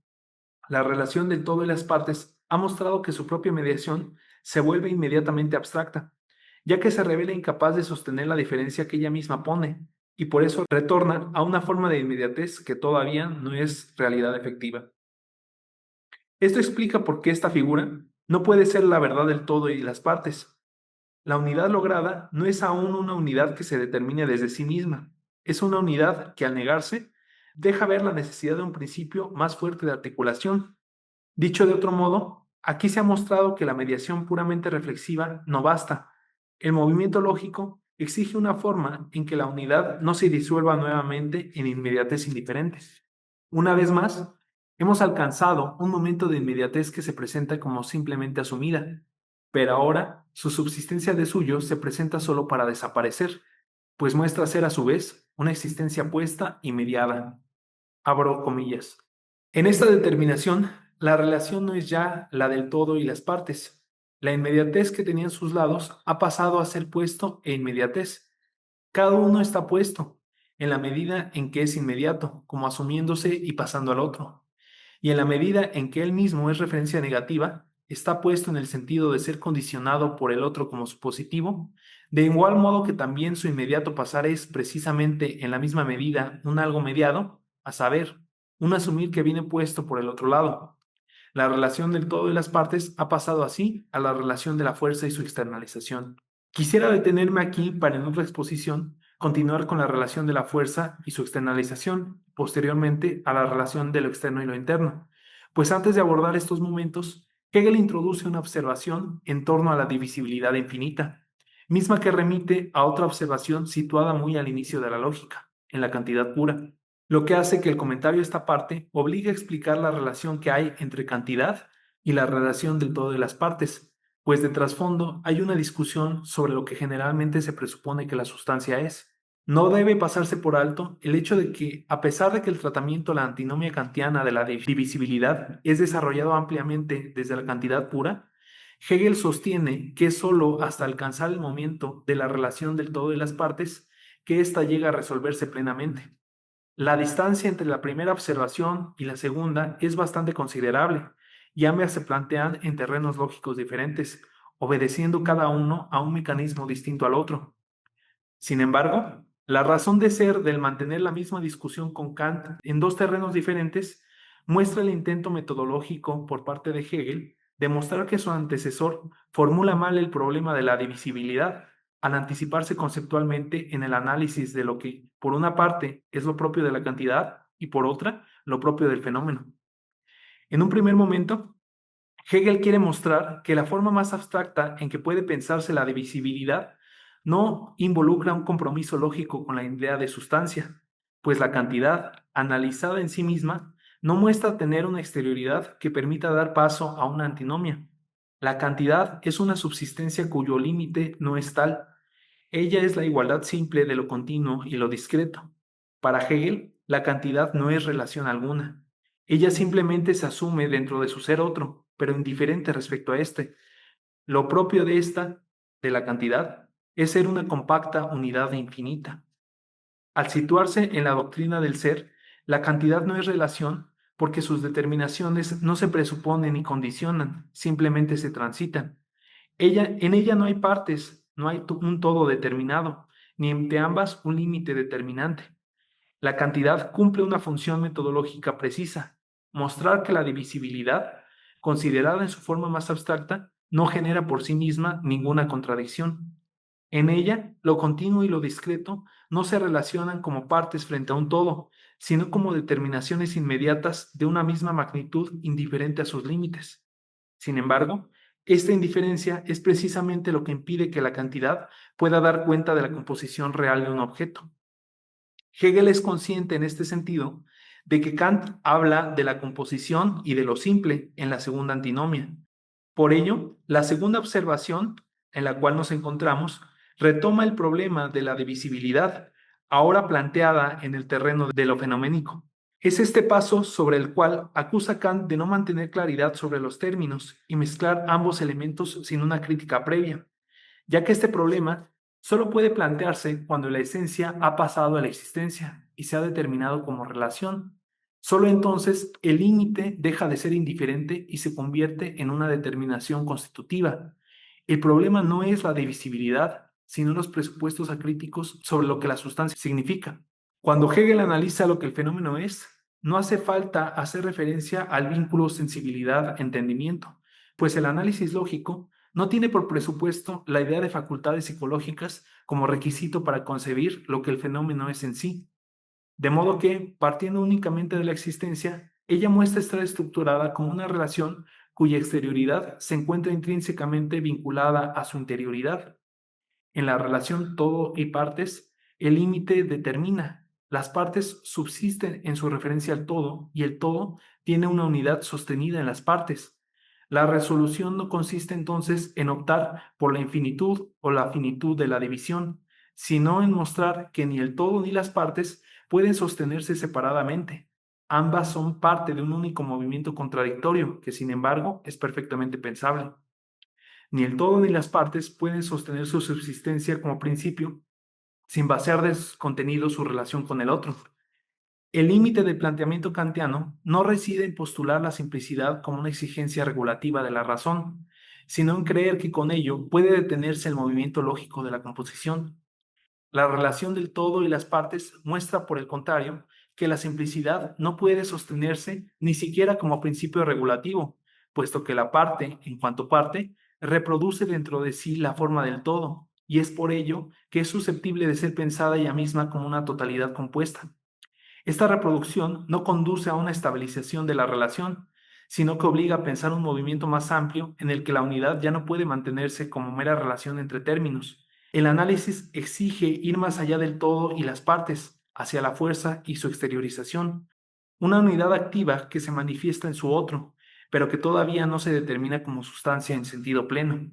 La relación del todo y las partes ha mostrado que su propia mediación se vuelve inmediatamente abstracta, ya que se revela incapaz de sostener la diferencia que ella misma pone, y por eso retorna a una forma de inmediatez que todavía no es realidad efectiva. Esto explica por qué esta figura no puede ser la verdad del todo y las partes. La unidad lograda no es aún una unidad que se determine desde sí misma, es una unidad que al negarse deja ver la necesidad de un principio más fuerte de articulación. Dicho de otro modo, aquí se ha mostrado que la mediación puramente reflexiva no basta. El movimiento lógico exige una forma en que la unidad no se disuelva nuevamente en inmediatez indiferentes. Una vez más, hemos alcanzado un momento de inmediatez que se presenta como simplemente asumida, pero ahora su subsistencia de suyo se presenta solo para desaparecer, pues muestra ser a su vez una existencia puesta y mediada. Abro comillas. En esta determinación, la relación no es ya la del todo y las partes. La inmediatez que tenían sus lados ha pasado a ser puesto e inmediatez. Cada uno está puesto, en la medida en que es inmediato, como asumiéndose y pasando al otro. Y en la medida en que él mismo es referencia negativa, está puesto en el sentido de ser condicionado por el otro como su positivo, de igual modo que también su inmediato pasar es precisamente en la misma medida un algo mediado, a saber, un asumir que viene puesto por el otro lado. La relación del todo y las partes ha pasado así a la relación de la fuerza y su externalización. Quisiera detenerme aquí para en otra exposición continuar con la relación de la fuerza y su externalización, posteriormente a la relación de lo externo y lo interno. Pues antes de abordar estos momentos, Hegel introduce una observación en torno a la divisibilidad infinita, misma que remite a otra observación situada muy al inicio de la lógica, en la cantidad pura, lo que hace que el comentario de esta parte obligue a explicar la relación que hay entre cantidad y la relación del todo de las partes, pues de trasfondo hay una discusión sobre lo que generalmente se presupone que la sustancia es. No debe pasarse por alto el hecho de que, a pesar de que el tratamiento de la antinomia kantiana de la divisibilidad es desarrollado ampliamente desde la cantidad pura, Hegel sostiene que es sólo hasta alcanzar el momento de la relación del todo de las partes que ésta llega a resolverse plenamente. La distancia entre la primera observación y la segunda es bastante considerable, y ambas se plantean en terrenos lógicos diferentes, obedeciendo cada uno a un mecanismo distinto al otro. Sin embargo, la razón de ser del mantener la misma discusión con Kant en dos terrenos diferentes muestra el intento metodológico por parte de Hegel de mostrar que su antecesor formula mal el problema de la divisibilidad al anticiparse conceptualmente en el análisis de lo que, por una parte, es lo propio de la cantidad y por otra, lo propio del fenómeno. En un primer momento, Hegel quiere mostrar que la forma más abstracta en que puede pensarse la divisibilidad no involucra un compromiso lógico con la idea de sustancia, pues la cantidad, analizada en sí misma, no muestra tener una exterioridad que permita dar paso a una antinomia. La cantidad es una subsistencia cuyo límite no es tal. Ella es la igualdad simple de lo continuo y lo discreto. Para Hegel, la cantidad no es relación alguna. Ella simplemente se asume dentro de su ser otro, pero indiferente respecto a éste. Lo propio de esta, de la cantidad, es ser una compacta unidad infinita. Al situarse en la doctrina del ser, la cantidad no es relación porque sus determinaciones no se presuponen ni condicionan, simplemente se transitan. En ella no hay partes, no hay un todo determinado, ni entre ambas un límite determinante. La cantidad cumple una función metodológica precisa, mostrar que la divisibilidad, considerada en su forma más abstracta, no genera por sí misma ninguna contradicción. En ella, lo continuo y lo discreto no se relacionan como partes frente a un todo, sino como determinaciones inmediatas de una misma magnitud indiferente a sus límites. Sin embargo, esta indiferencia es precisamente lo que impide que la cantidad pueda dar cuenta de la composición real de un objeto. Hegel es consciente en este sentido de que Kant habla de la composición y de lo simple en la segunda antinomia. Por ello, la segunda observación en la cual nos encontramos retoma el problema de la divisibilidad, ahora planteada en el terreno de lo fenoménico. Es este paso sobre el cual acusa Kant de no mantener claridad sobre los términos y mezclar ambos elementos sin una crítica previa, ya que este problema solo puede plantearse cuando la esencia ha pasado a la existencia y se ha determinado como relación. Solo entonces el límite deja de ser indiferente y se convierte en una determinación constitutiva. El problema no es la divisibilidad, sino los presupuestos acríticos sobre lo que la sustancia significa. Cuando Hegel analiza lo que el fenómeno es, no hace falta hacer referencia al vínculo sensibilidad-entendimiento, pues el análisis lógico no tiene por presupuesto la idea de facultades psicológicas como requisito para concebir lo que el fenómeno es en sí. De modo que, partiendo únicamente de la existencia, ella muestra estar estructurada como una relación cuya exterioridad se encuentra intrínsecamente vinculada a su interioridad. En la relación todo y partes, el límite determina. Las partes subsisten en su referencia al todo y el todo tiene una unidad sostenida en las partes. La resolución no consiste entonces en optar por la infinitud o la finitud de la división, sino en mostrar que ni el todo ni las partes pueden sostenerse separadamente. Ambas son parte de un único movimiento contradictorio que, sin embargo, es perfectamente pensable. Ni el todo ni las partes pueden sostener su subsistencia como principio sin vaciar de contenido su relación con el otro. El límite del planteamiento kantiano no reside en postular la simplicidad como una exigencia regulativa de la razón, sino en creer que con ello puede detenerse el movimiento lógico de la composición. La relación del todo y las partes muestra, por el contrario, que la simplicidad no puede sostenerse ni siquiera como principio regulativo, puesto que la parte, en cuanto parte, reproduce dentro de sí la forma del todo, y es por ello que es susceptible de ser pensada ella misma como una totalidad compuesta. Esta reproducción no conduce a una estabilización de la relación, sino que obliga a pensar un movimiento más amplio en el que la unidad ya no puede mantenerse como mera relación entre términos. El análisis exige ir más allá del todo y las partes, hacia la fuerza y su exteriorización, una unidad activa que se manifiesta en su otro, pero que todavía no se determina como sustancia en sentido pleno.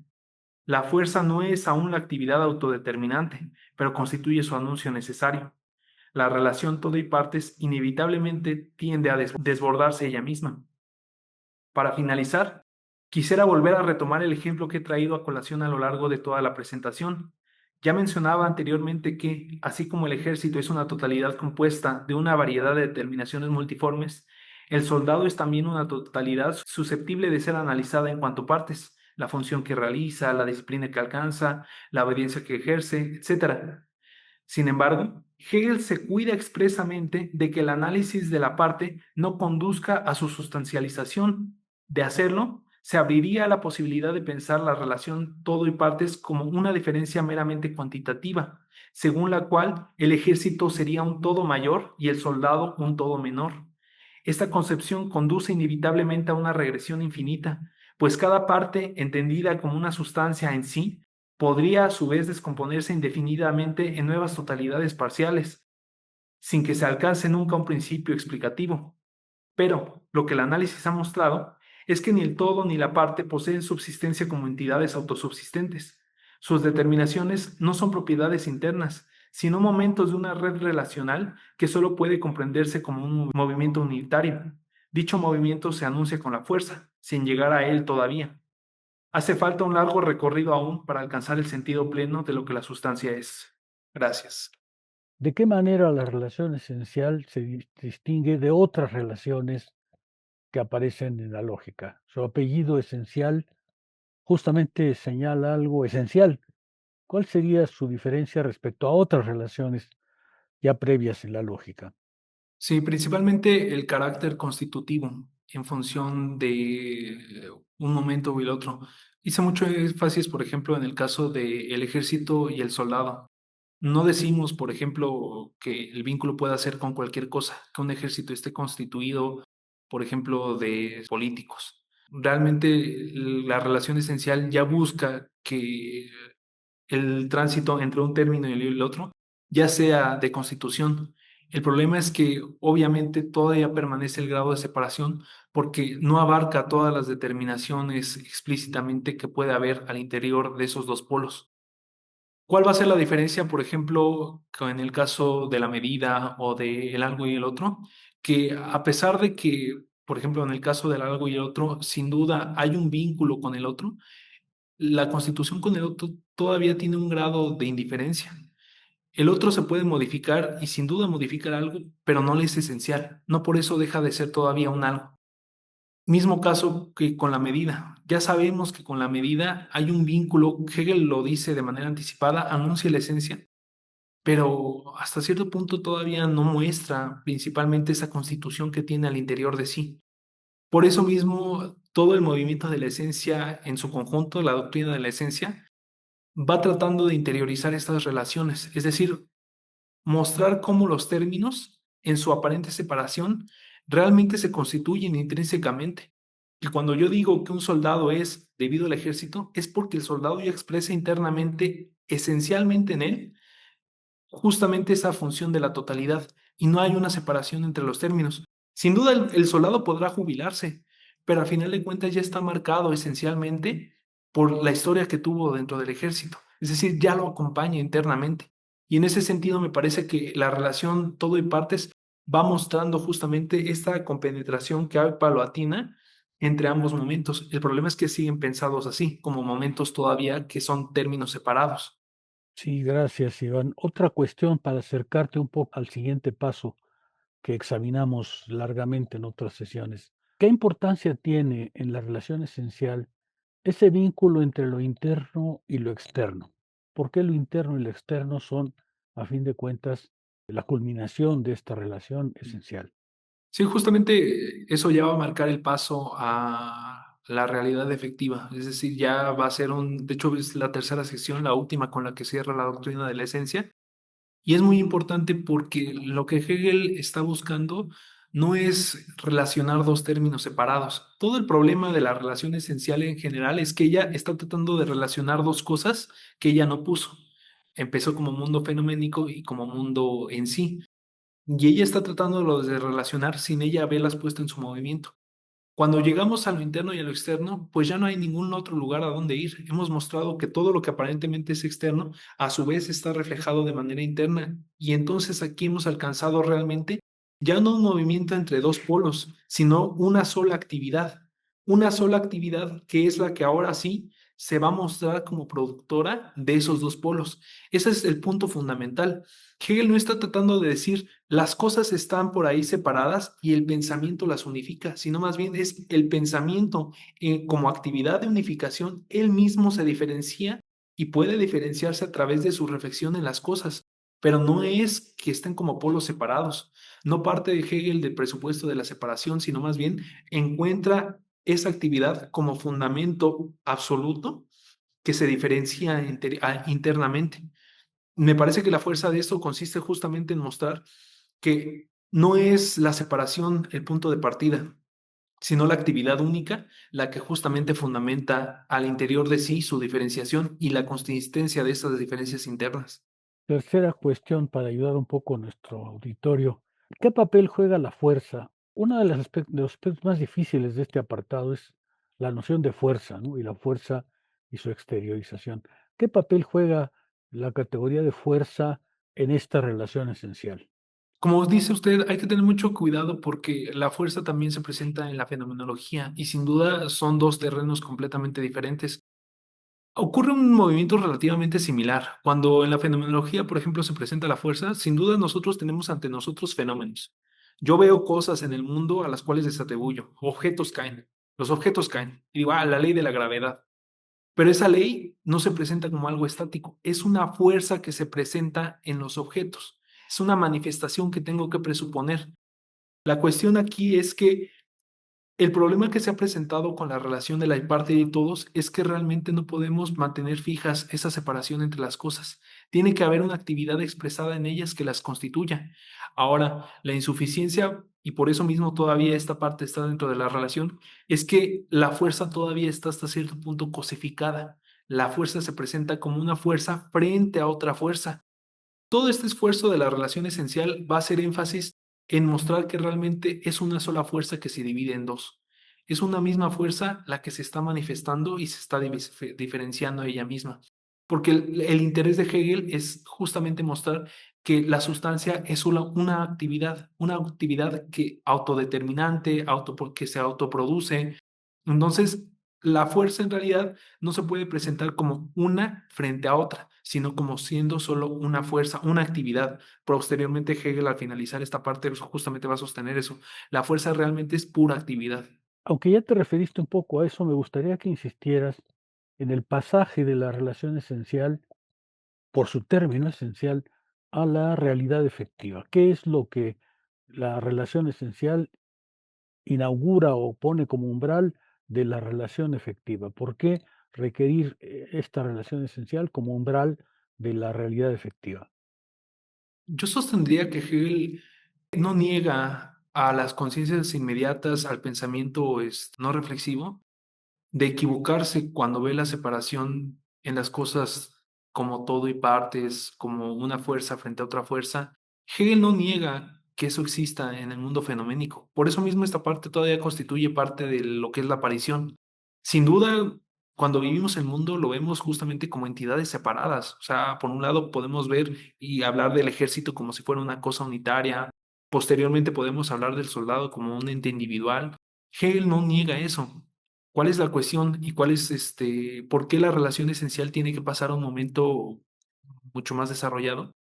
La fuerza no es aún la actividad autodeterminante, pero constituye su anuncio necesario. La relación todo y partes inevitablemente tiende a desbordarse ella misma. Para finalizar, quisiera volver a retomar el ejemplo que he traído a colación a lo largo de toda la presentación. Ya mencionaba anteriormente que, así como el ejército es una totalidad compuesta de una variedad de determinaciones multiformes, el soldado es también una totalidad susceptible de ser analizada en cuanto a partes, la función que realiza, la disciplina que alcanza, la obediencia que ejerce, etc. Sin embargo, Hegel se cuida expresamente de que el análisis de la parte no conduzca a su sustancialización. De hacerlo, se abriría a la posibilidad de pensar la relación todo y partes como una diferencia meramente cuantitativa, según la cual el ejército sería un todo mayor y el soldado un todo menor. Esta concepción conduce inevitablemente a una regresión infinita, pues cada parte, entendida como una sustancia en sí, podría a su vez descomponerse indefinidamente en nuevas totalidades parciales, sin que se alcance nunca un principio explicativo. Pero lo que el análisis ha mostrado es que ni el todo ni la parte poseen subsistencia como entidades autosubsistentes. Sus determinaciones no son propiedades internas, sino momentos de una red relacional que solo puede comprenderse como un movimiento unitario. Dicho movimiento se anuncia con la fuerza, sin llegar a él todavía. Hace falta un largo recorrido aún para alcanzar el sentido pleno de lo que la sustancia es. Gracias. ¿De qué manera la relación esencial se distingue de otras relaciones que aparecen en la lógica? Su apellido esencial justamente señala algo esencial. ¿Cuál sería su diferencia respecto a otras relaciones ya previas en la lógica? Sí, principalmente el carácter constitutivo en función de un momento o el otro. Hice mucho énfasis, por ejemplo, en el caso del ejército y el soldado. No decimos, por ejemplo, que el vínculo pueda ser con cualquier cosa, que un ejército esté constituido, por ejemplo, de políticos. Realmente la relación esencial ya busca que el tránsito entre un término y el otro, ya sea de constitución. El problema es que obviamente todavía permanece el grado de separación porque no abarca todas las determinaciones explícitamente que puede haber al interior de esos dos polos. ¿Cuál va a ser la diferencia, por ejemplo, en el caso de la medida o del algo y el otro? Que a pesar de que, por ejemplo, en el caso del algo y el otro, sin duda hay un vínculo con el otro, la constitución con el otro todavía tiene un grado de indiferencia. El otro se puede modificar y sin duda modificar algo, pero no le es esencial. No por eso deja de ser todavía un algo. Mismo caso que con la medida. Ya sabemos que con la medida hay un vínculo, Hegel lo dice de manera anticipada, anuncia la esencia, pero hasta cierto punto todavía no muestra principalmente esa constitución que tiene al interior de sí. Por eso mismo, todo el movimiento de la esencia en su conjunto, la doctrina de la esencia, va tratando de interiorizar estas relaciones, es decir, mostrar cómo los términos, en su aparente separación, realmente se constituyen intrínsecamente. Y cuando yo digo que un soldado es debido al ejército, es porque el soldado ya expresa internamente, esencialmente en él, justamente esa función de la totalidad, y no hay una separación entre los términos. Sin duda, el soldado podrá jubilarse, pero al final de cuentas ya está marcado esencialmente por la historia que tuvo dentro del ejército. Es decir, ya lo acompaña internamente. Y en ese sentido me parece que la relación todo y partes va mostrando justamente esta compenetración que hay paulatina entre ambos momentos. El problema es que siguen pensados así, como momentos todavía que son términos separados. Sí, gracias, Iván. Otra cuestión para acercarte un poco al siguiente paso que examinamos largamente en otras sesiones. ¿Qué importancia tiene en la relación esencial ese vínculo entre lo interno y lo externo? ¿Por qué lo interno y lo externo son, a fin de cuentas, la culminación de esta relación esencial? Sí, justamente eso ya va a marcar el paso a la realidad efectiva. Es decir, ya va a ser de hecho es la tercera sección, la última con la que cierra la doctrina de la esencia. Y es muy importante porque lo que Hegel está buscando no es relacionar dos términos separados. Todo el problema de la relación esencial en general es que ella está tratando de relacionar dos cosas que ella no puso. Empezó como mundo fenoménico y como mundo en sí. Y ella está tratando de relacionar sin ella haberlas puesto en su movimiento. Cuando llegamos a lo interno y a lo externo, pues ya no hay ningún otro lugar a donde ir. Hemos mostrado que todo lo que aparentemente es externo, a su vez está reflejado de manera interna. Y entonces aquí hemos alcanzado realmente ya no un movimiento entre dos polos, sino una sola actividad. Una sola actividad que es la que ahora sí se va a mostrar como productora de esos dos polos. Ese es el punto fundamental. Hegel no está tratando de decir las cosas están por ahí separadas y el pensamiento las unifica, sino más bien es el pensamiento como actividad de unificación, él mismo se diferencia y puede diferenciarse a través de su reflexión en las cosas, pero no es que estén como polos separados. No parte de Hegel del presupuesto de la separación, sino más bien encuentra esa actividad como fundamento absoluto que se diferencia internamente. Me parece que la fuerza de esto consiste justamente en mostrar que no es la separación el punto de partida, sino la actividad única la que justamente fundamenta al interior de sí su diferenciación y la consistencia de estas diferencias internas. Tercera cuestión para ayudar un poco a nuestro auditorio. ¿Qué papel juega la fuerza? Uno de los aspectos más difíciles de este apartado es la noción de fuerza, ¿no? Y la fuerza y su exteriorización. ¿Qué papel juega la categoría de fuerza en esta relación esencial? Como dice usted, hay que tener mucho cuidado porque la fuerza también se presenta en la fenomenología y sin duda son dos terrenos completamente diferentes. Ocurre un movimiento relativamente similar. Cuando en la fenomenología, por ejemplo, se presenta la fuerza, sin duda nosotros tenemos ante nosotros fenómenos. Yo veo cosas en el mundo a las cuales les atribuyo. Objetos caen. Los objetos caen. Y digo, la ley de la gravedad. Pero esa ley no se presenta como algo estático. Es una fuerza que se presenta en los objetos. Es una manifestación que tengo que presuponer. La cuestión aquí es que el problema que se ha presentado con la relación de la parte de todos es que realmente no podemos mantener fijas esa separación entre las cosas. Tiene que haber una actividad expresada en ellas que las constituya. Ahora, la insuficiencia, y por eso mismo todavía esta parte está dentro de la relación, es que la fuerza todavía está hasta cierto punto cosificada. La fuerza se presenta como una fuerza frente a otra fuerza. Todo este esfuerzo de la relación esencial va a hacer énfasis en mostrar que realmente es una sola fuerza que se divide en dos. Es una misma fuerza la que se está manifestando y se está diferenciando a ella misma. Porque el interés de Hegel es justamente mostrar que la sustancia es solo una actividad que autodeterminante, que se autoproduce. Entonces, la fuerza en realidad no se puede presentar como una frente a otra, sino como siendo solo una fuerza, una actividad. Posteriormente, Hegel, al finalizar esta parte, justamente va a sostener eso. La fuerza realmente es pura actividad. Aunque ya te referiste un poco a eso, me gustaría que insistieras en el pasaje de la relación esencial, por su término esencial, a la realidad efectiva. ¿Qué es lo que la relación esencial inaugura o pone como umbral de la relación efectiva? ¿Por qué requerir esta relación esencial como umbral de la realidad efectiva? Yo sostendría que Hegel no niega a las conciencias inmediatas, al pensamiento no reflexivo, de equivocarse cuando ve la separación en las cosas como todo y partes, como una fuerza frente a otra fuerza. Hegel no niega que eso exista en el mundo fenoménico. Por eso mismo esta parte todavía constituye parte de lo que es la aparición. Sin duda, cuando vivimos el mundo lo vemos justamente como entidades separadas. O sea, por un lado podemos ver y hablar del ejército como si fuera una cosa unitaria, Posteriormente podemos hablar del soldado como un ente individual. Hegel no niega eso. ¿Cuál es la cuestión y cuál es por qué la relación esencial tiene que pasar a un momento mucho más desarrollado?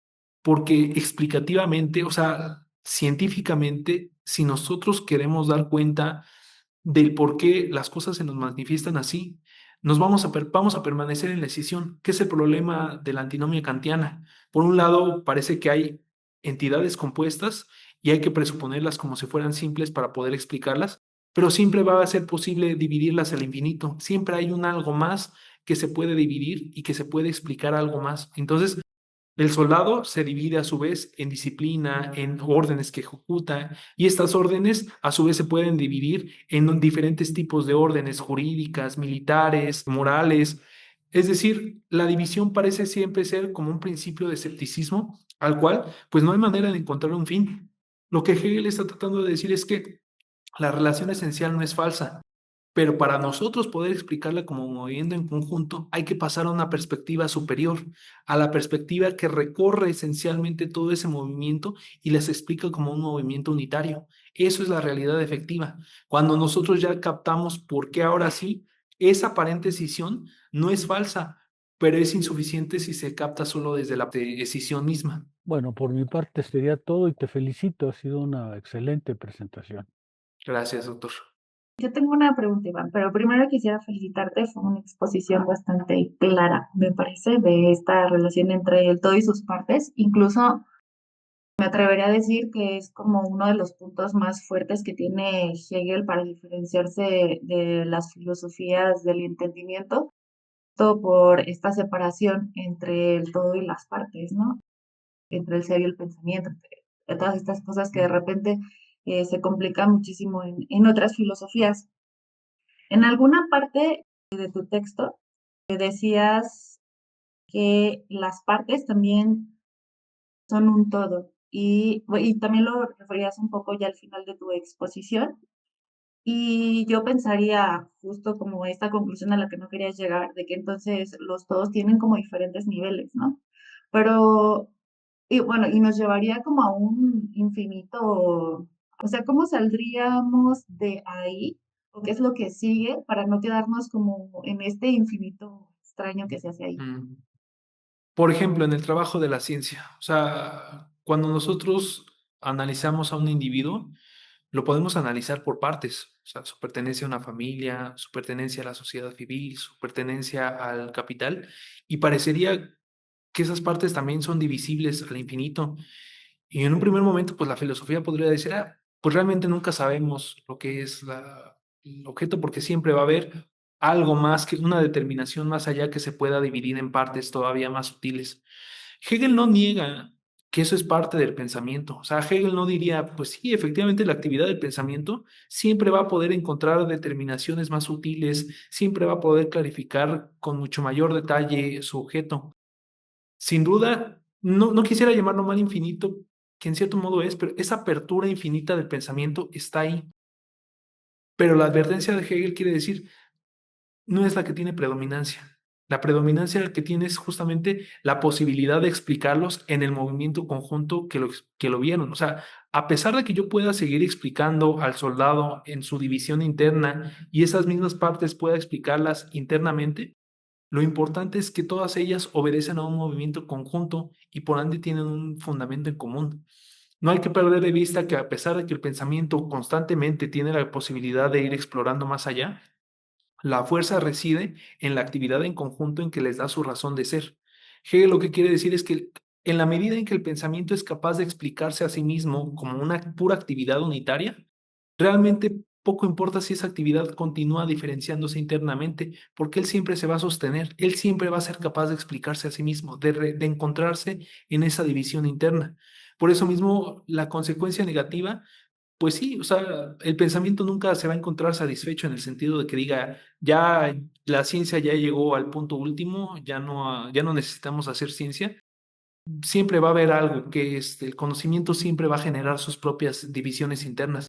Porque explicativamente, o sea, científicamente, si nosotros queremos dar cuenta del por qué las cosas se nos manifiestan así, vamos a permanecer en la escisión, que es el problema de la antinomia kantiana. Por un lado, parece que hay entidades compuestas y hay que presuponerlas como si fueran simples para poder explicarlas, pero siempre va a ser posible dividirlas al infinito. Siempre hay un algo más que se puede dividir y que se puede explicar algo más. Entonces, el soldado se divide a su vez en disciplina, en órdenes que ejecuta, y estas órdenes a su vez se pueden dividir en diferentes tipos de órdenes jurídicas, militares, morales. Es decir, la división parece siempre ser como un principio de escepticismo al cual pues no hay manera de encontrar un fin. Lo que Hegel está tratando de decir es que la relación esencial no es falsa, pero para nosotros poder explicarla como moviendo en conjunto, hay que pasar a una perspectiva superior, a la perspectiva que recorre esencialmente todo ese movimiento y les explica como un movimiento unitario. Eso es la realidad efectiva. Cuando nosotros ya captamos por qué ahora sí, esa aparente escisión no es falsa, pero es insuficiente si se capta solo desde la escisión misma. Bueno, por mi parte sería todo y te felicito, ha sido una excelente presentación. Gracias, doctor. Yo tengo una pregunta, Iván, pero primero quisiera felicitarte. Fue una exposición bastante clara, me parece, de esta relación entre el todo y sus partes. Incluso me atrevería a decir que es como uno de los puntos más fuertes que tiene Hegel para diferenciarse de las filosofías del entendimiento, todo por esta separación entre el todo y las partes, ¿no? Entre el ser y el pensamiento, entre todas estas cosas que de repente se complican muchísimo en otras filosofías. En alguna parte de tu texto decías que las partes también son un todo y también lo referías un poco ya al final de tu exposición. Y yo pensaría justo como esta conclusión a la que no querías llegar, de que entonces los todos tienen como diferentes niveles, ¿no? Pero, y bueno, y nos llevaría como a un infinito, o sea, ¿cómo saldríamos de ahí? ¿O qué es lo que sigue para no quedarnos como en este infinito extraño que se hace ahí? Mm. Por ejemplo, en el trabajo de la ciencia, o sea, cuando nosotros analizamos a un individuo, lo podemos analizar por partes, o sea, su pertenencia a una familia, su pertenencia a la sociedad civil, su pertenencia al capital, y parecería que esas partes también son divisibles al infinito. Y en un primer momento, pues la filosofía podría decir, pues realmente nunca sabemos lo que es el objeto, porque siempre va a haber algo más que una determinación más allá que se pueda dividir en partes todavía más sutiles. Hegel no niega que eso es parte del pensamiento. O sea, Hegel no diría, pues sí, efectivamente la actividad del pensamiento siempre va a poder encontrar determinaciones más sutiles, siempre va a poder clarificar con mucho mayor detalle su objeto. Sin duda, no quisiera llamarlo mal infinito, que en cierto modo es, pero esa apertura infinita del pensamiento está ahí. Pero la advertencia de Hegel quiere decir, no es la que tiene predominancia. La predominancia que tiene es justamente la posibilidad de explicarlos en el movimiento conjunto que lo vieron. O sea, a pesar de que yo pueda seguir explicando al soldado en su división interna y esas mismas partes pueda explicarlas internamente, lo importante es que todas ellas obedecen a un movimiento conjunto y por ende tienen un fundamento en común. No hay que perder de vista que a pesar de que el pensamiento constantemente tiene la posibilidad de ir explorando más allá, la fuerza reside en la actividad en conjunto en que les da su razón de ser. Hegel lo que quiere decir es que en la medida en que el pensamiento es capaz de explicarse a sí mismo como una pura actividad unitaria, realmente poco importa si esa actividad continúa diferenciándose internamente, porque él siempre se va a sostener, él siempre va a ser capaz de explicarse a sí mismo, de encontrarse en esa división interna. Por eso mismo, la consecuencia negativa pues sí, o sea, el pensamiento nunca se va a encontrar satisfecho en el sentido de que diga, ya la ciencia ya llegó al punto último, ya no necesitamos hacer ciencia. Siempre va a haber algo que el conocimiento siempre va a generar sus propias divisiones internas,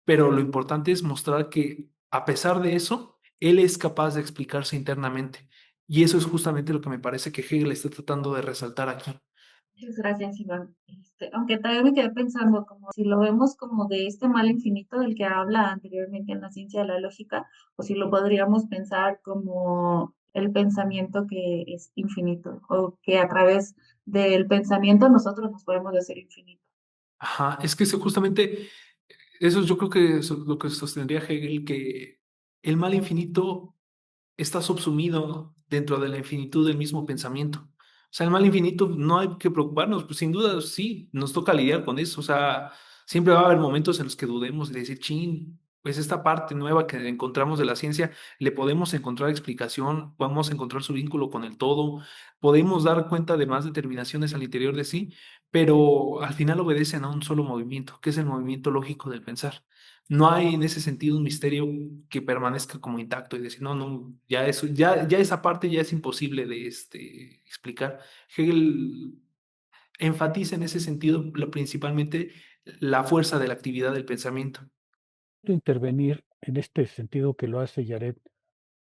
pero lo importante es mostrar que a pesar de eso, él es capaz de explicarse internamente. Y eso es justamente lo que me parece que Hegel está tratando de resaltar aquí. Muchas gracias, Iván. Aunque también me quedé pensando, como si lo vemos como de este mal infinito del que habla anteriormente en la ciencia de la lógica, o si lo podríamos pensar como el pensamiento que es infinito, o que a través del pensamiento nosotros nos podemos hacer infinito. Ajá, es que justamente eso yo creo que es lo que sostendría Hegel, que el mal infinito está subsumido dentro de la infinitud del mismo pensamiento. O sea, el mal infinito no hay que preocuparnos, pues sin duda sí, nos toca lidiar con eso. O sea, siempre va a haber momentos en los que dudemos de decir, chin, pues esta parte nueva que encontramos de la ciencia, le podemos encontrar explicación, podemos encontrar su vínculo con el todo, podemos dar cuenta de más determinaciones al interior de sí, pero al final obedecen a un solo movimiento, que es el movimiento lógico del pensar. No hay en ese sentido un misterio que permanezca como intacto y decir, no, no, ya eso, ya esa parte ya es imposible de explicar. Hegel enfatiza en ese sentido principalmente la fuerza de la actividad del pensamiento. Intervenir en este sentido que lo hace Jared.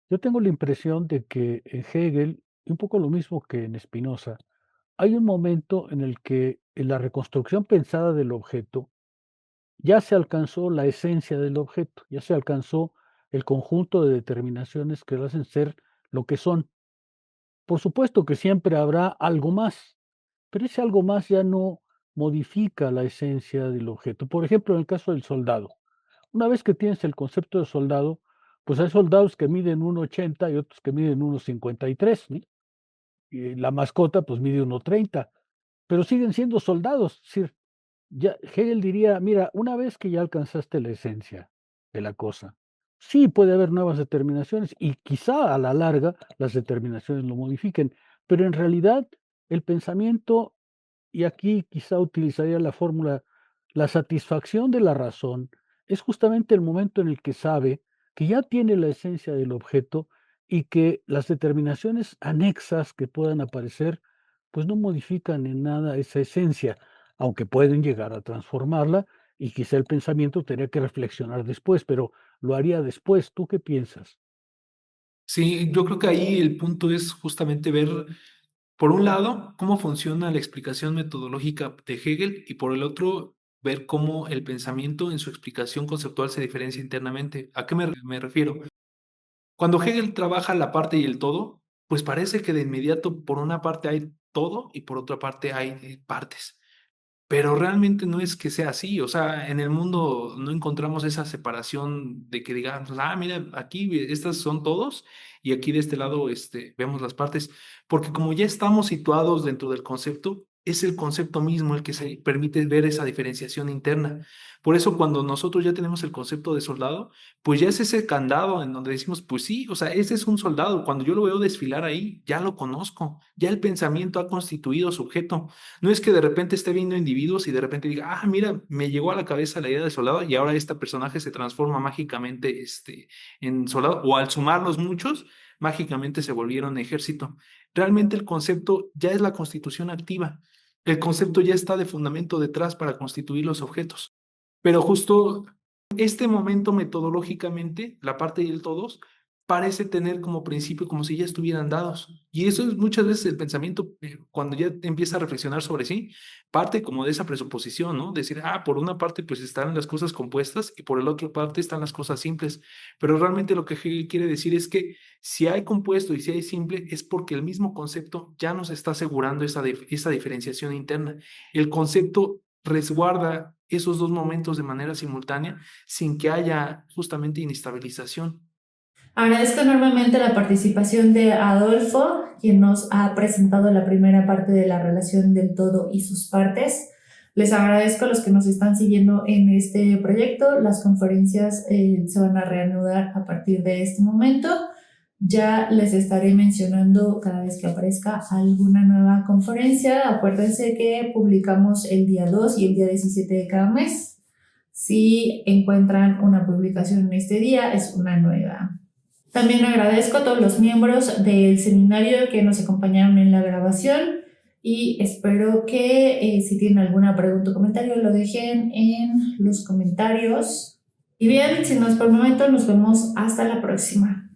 Yo tengo la impresión de que en Hegel, y un poco lo mismo que en Spinoza, hay un momento en el que en la reconstrucción pensada del objeto ya se alcanzó la esencia del objeto, ya se alcanzó el conjunto de determinaciones que lo hacen ser lo que son. Por supuesto que siempre habrá algo más, pero ese algo más ya no modifica la esencia del objeto. Por ejemplo, en el caso del soldado. Una vez que tienes el concepto de soldado, pues hay soldados que miden 1,80 y otros que miden 1,53, ¿no? Y la mascota, pues mide 1,30, pero siguen siendo soldados. Es decir, ya Hegel diría, mira, una vez que ya alcanzaste la esencia de la cosa, sí puede haber nuevas determinaciones y quizá a la larga las determinaciones lo modifiquen, pero en realidad el pensamiento, y aquí quizá utilizaría la fórmula, la satisfacción de la razón es justamente el momento en el que sabe que ya tiene la esencia del objeto y que las determinaciones anexas que puedan aparecer, pues no modifican en nada esa esencia, aunque pueden llegar a transformarla y quizá el pensamiento tendría que reflexionar después, pero lo haría después. ¿Tú qué piensas? Sí, yo creo que ahí el punto es justamente ver, por un lado, cómo funciona la explicación metodológica de Hegel y por el otro, ver cómo el pensamiento en su explicación conceptual se diferencia internamente. ¿A qué me refiero? Cuando Hegel trabaja la parte y el todo, pues parece que de inmediato por una parte hay todo y por otra parte hay partes. Pero realmente no es que sea así, o sea, en el mundo no encontramos esa separación de que digamos, ah, mira, aquí estas son todos y aquí de este lado vemos las partes, porque como ya estamos situados dentro del concepto, es el concepto mismo el que se permite ver esa diferenciación interna. Por eso cuando nosotros ya tenemos el concepto de soldado, pues ya es ese candado en donde decimos, pues sí, o sea, ese es un soldado, cuando yo lo veo desfilar ahí, ya lo conozco, ya el pensamiento ha constituido sujeto. No es que de repente esté viendo individuos y de repente diga, ah, mira, me llegó a la cabeza la idea de soldado y ahora este personaje se transforma mágicamente en soldado, o al sumarlos muchos, mágicamente se volvieron ejército. Realmente el concepto ya es la constitución activa. El concepto ya está de fundamento detrás para constituir los objetos. Pero justo este momento metodológicamente, la parte del todos, parece tener como principio como si ya estuvieran dados. Y eso es muchas veces el pensamiento, cuando ya empieza a reflexionar sobre sí, parte como de esa presuposición, ¿no? Decir, ah, por una parte pues están las cosas compuestas y por el otro parte están las cosas simples. Pero realmente lo que Hegel quiere decir es que si hay compuesto y si hay simple, es porque el mismo concepto ya nos está asegurando esa diferenciación interna. El concepto resguarda esos dos momentos de manera simultánea sin que haya justamente inestabilización. Agradezco enormemente la participación de Adolfo, quien nos ha presentado la primera parte de la relación del todo y sus partes. Les agradezco a los que nos están siguiendo en este proyecto. Las conferencias se van a reanudar a partir de este momento. Ya les estaré mencionando cada vez que aparezca alguna nueva conferencia. Acuérdense que publicamos el día 2 y el día 17 de cada mes. Si encuentran una publicación en este día, es una nueva. También agradezco a todos los miembros del seminario que nos acompañaron en la grabación y espero que si tienen alguna pregunta o comentario lo dejen en los comentarios. Y bien, sin más por el momento, nos vemos hasta la próxima.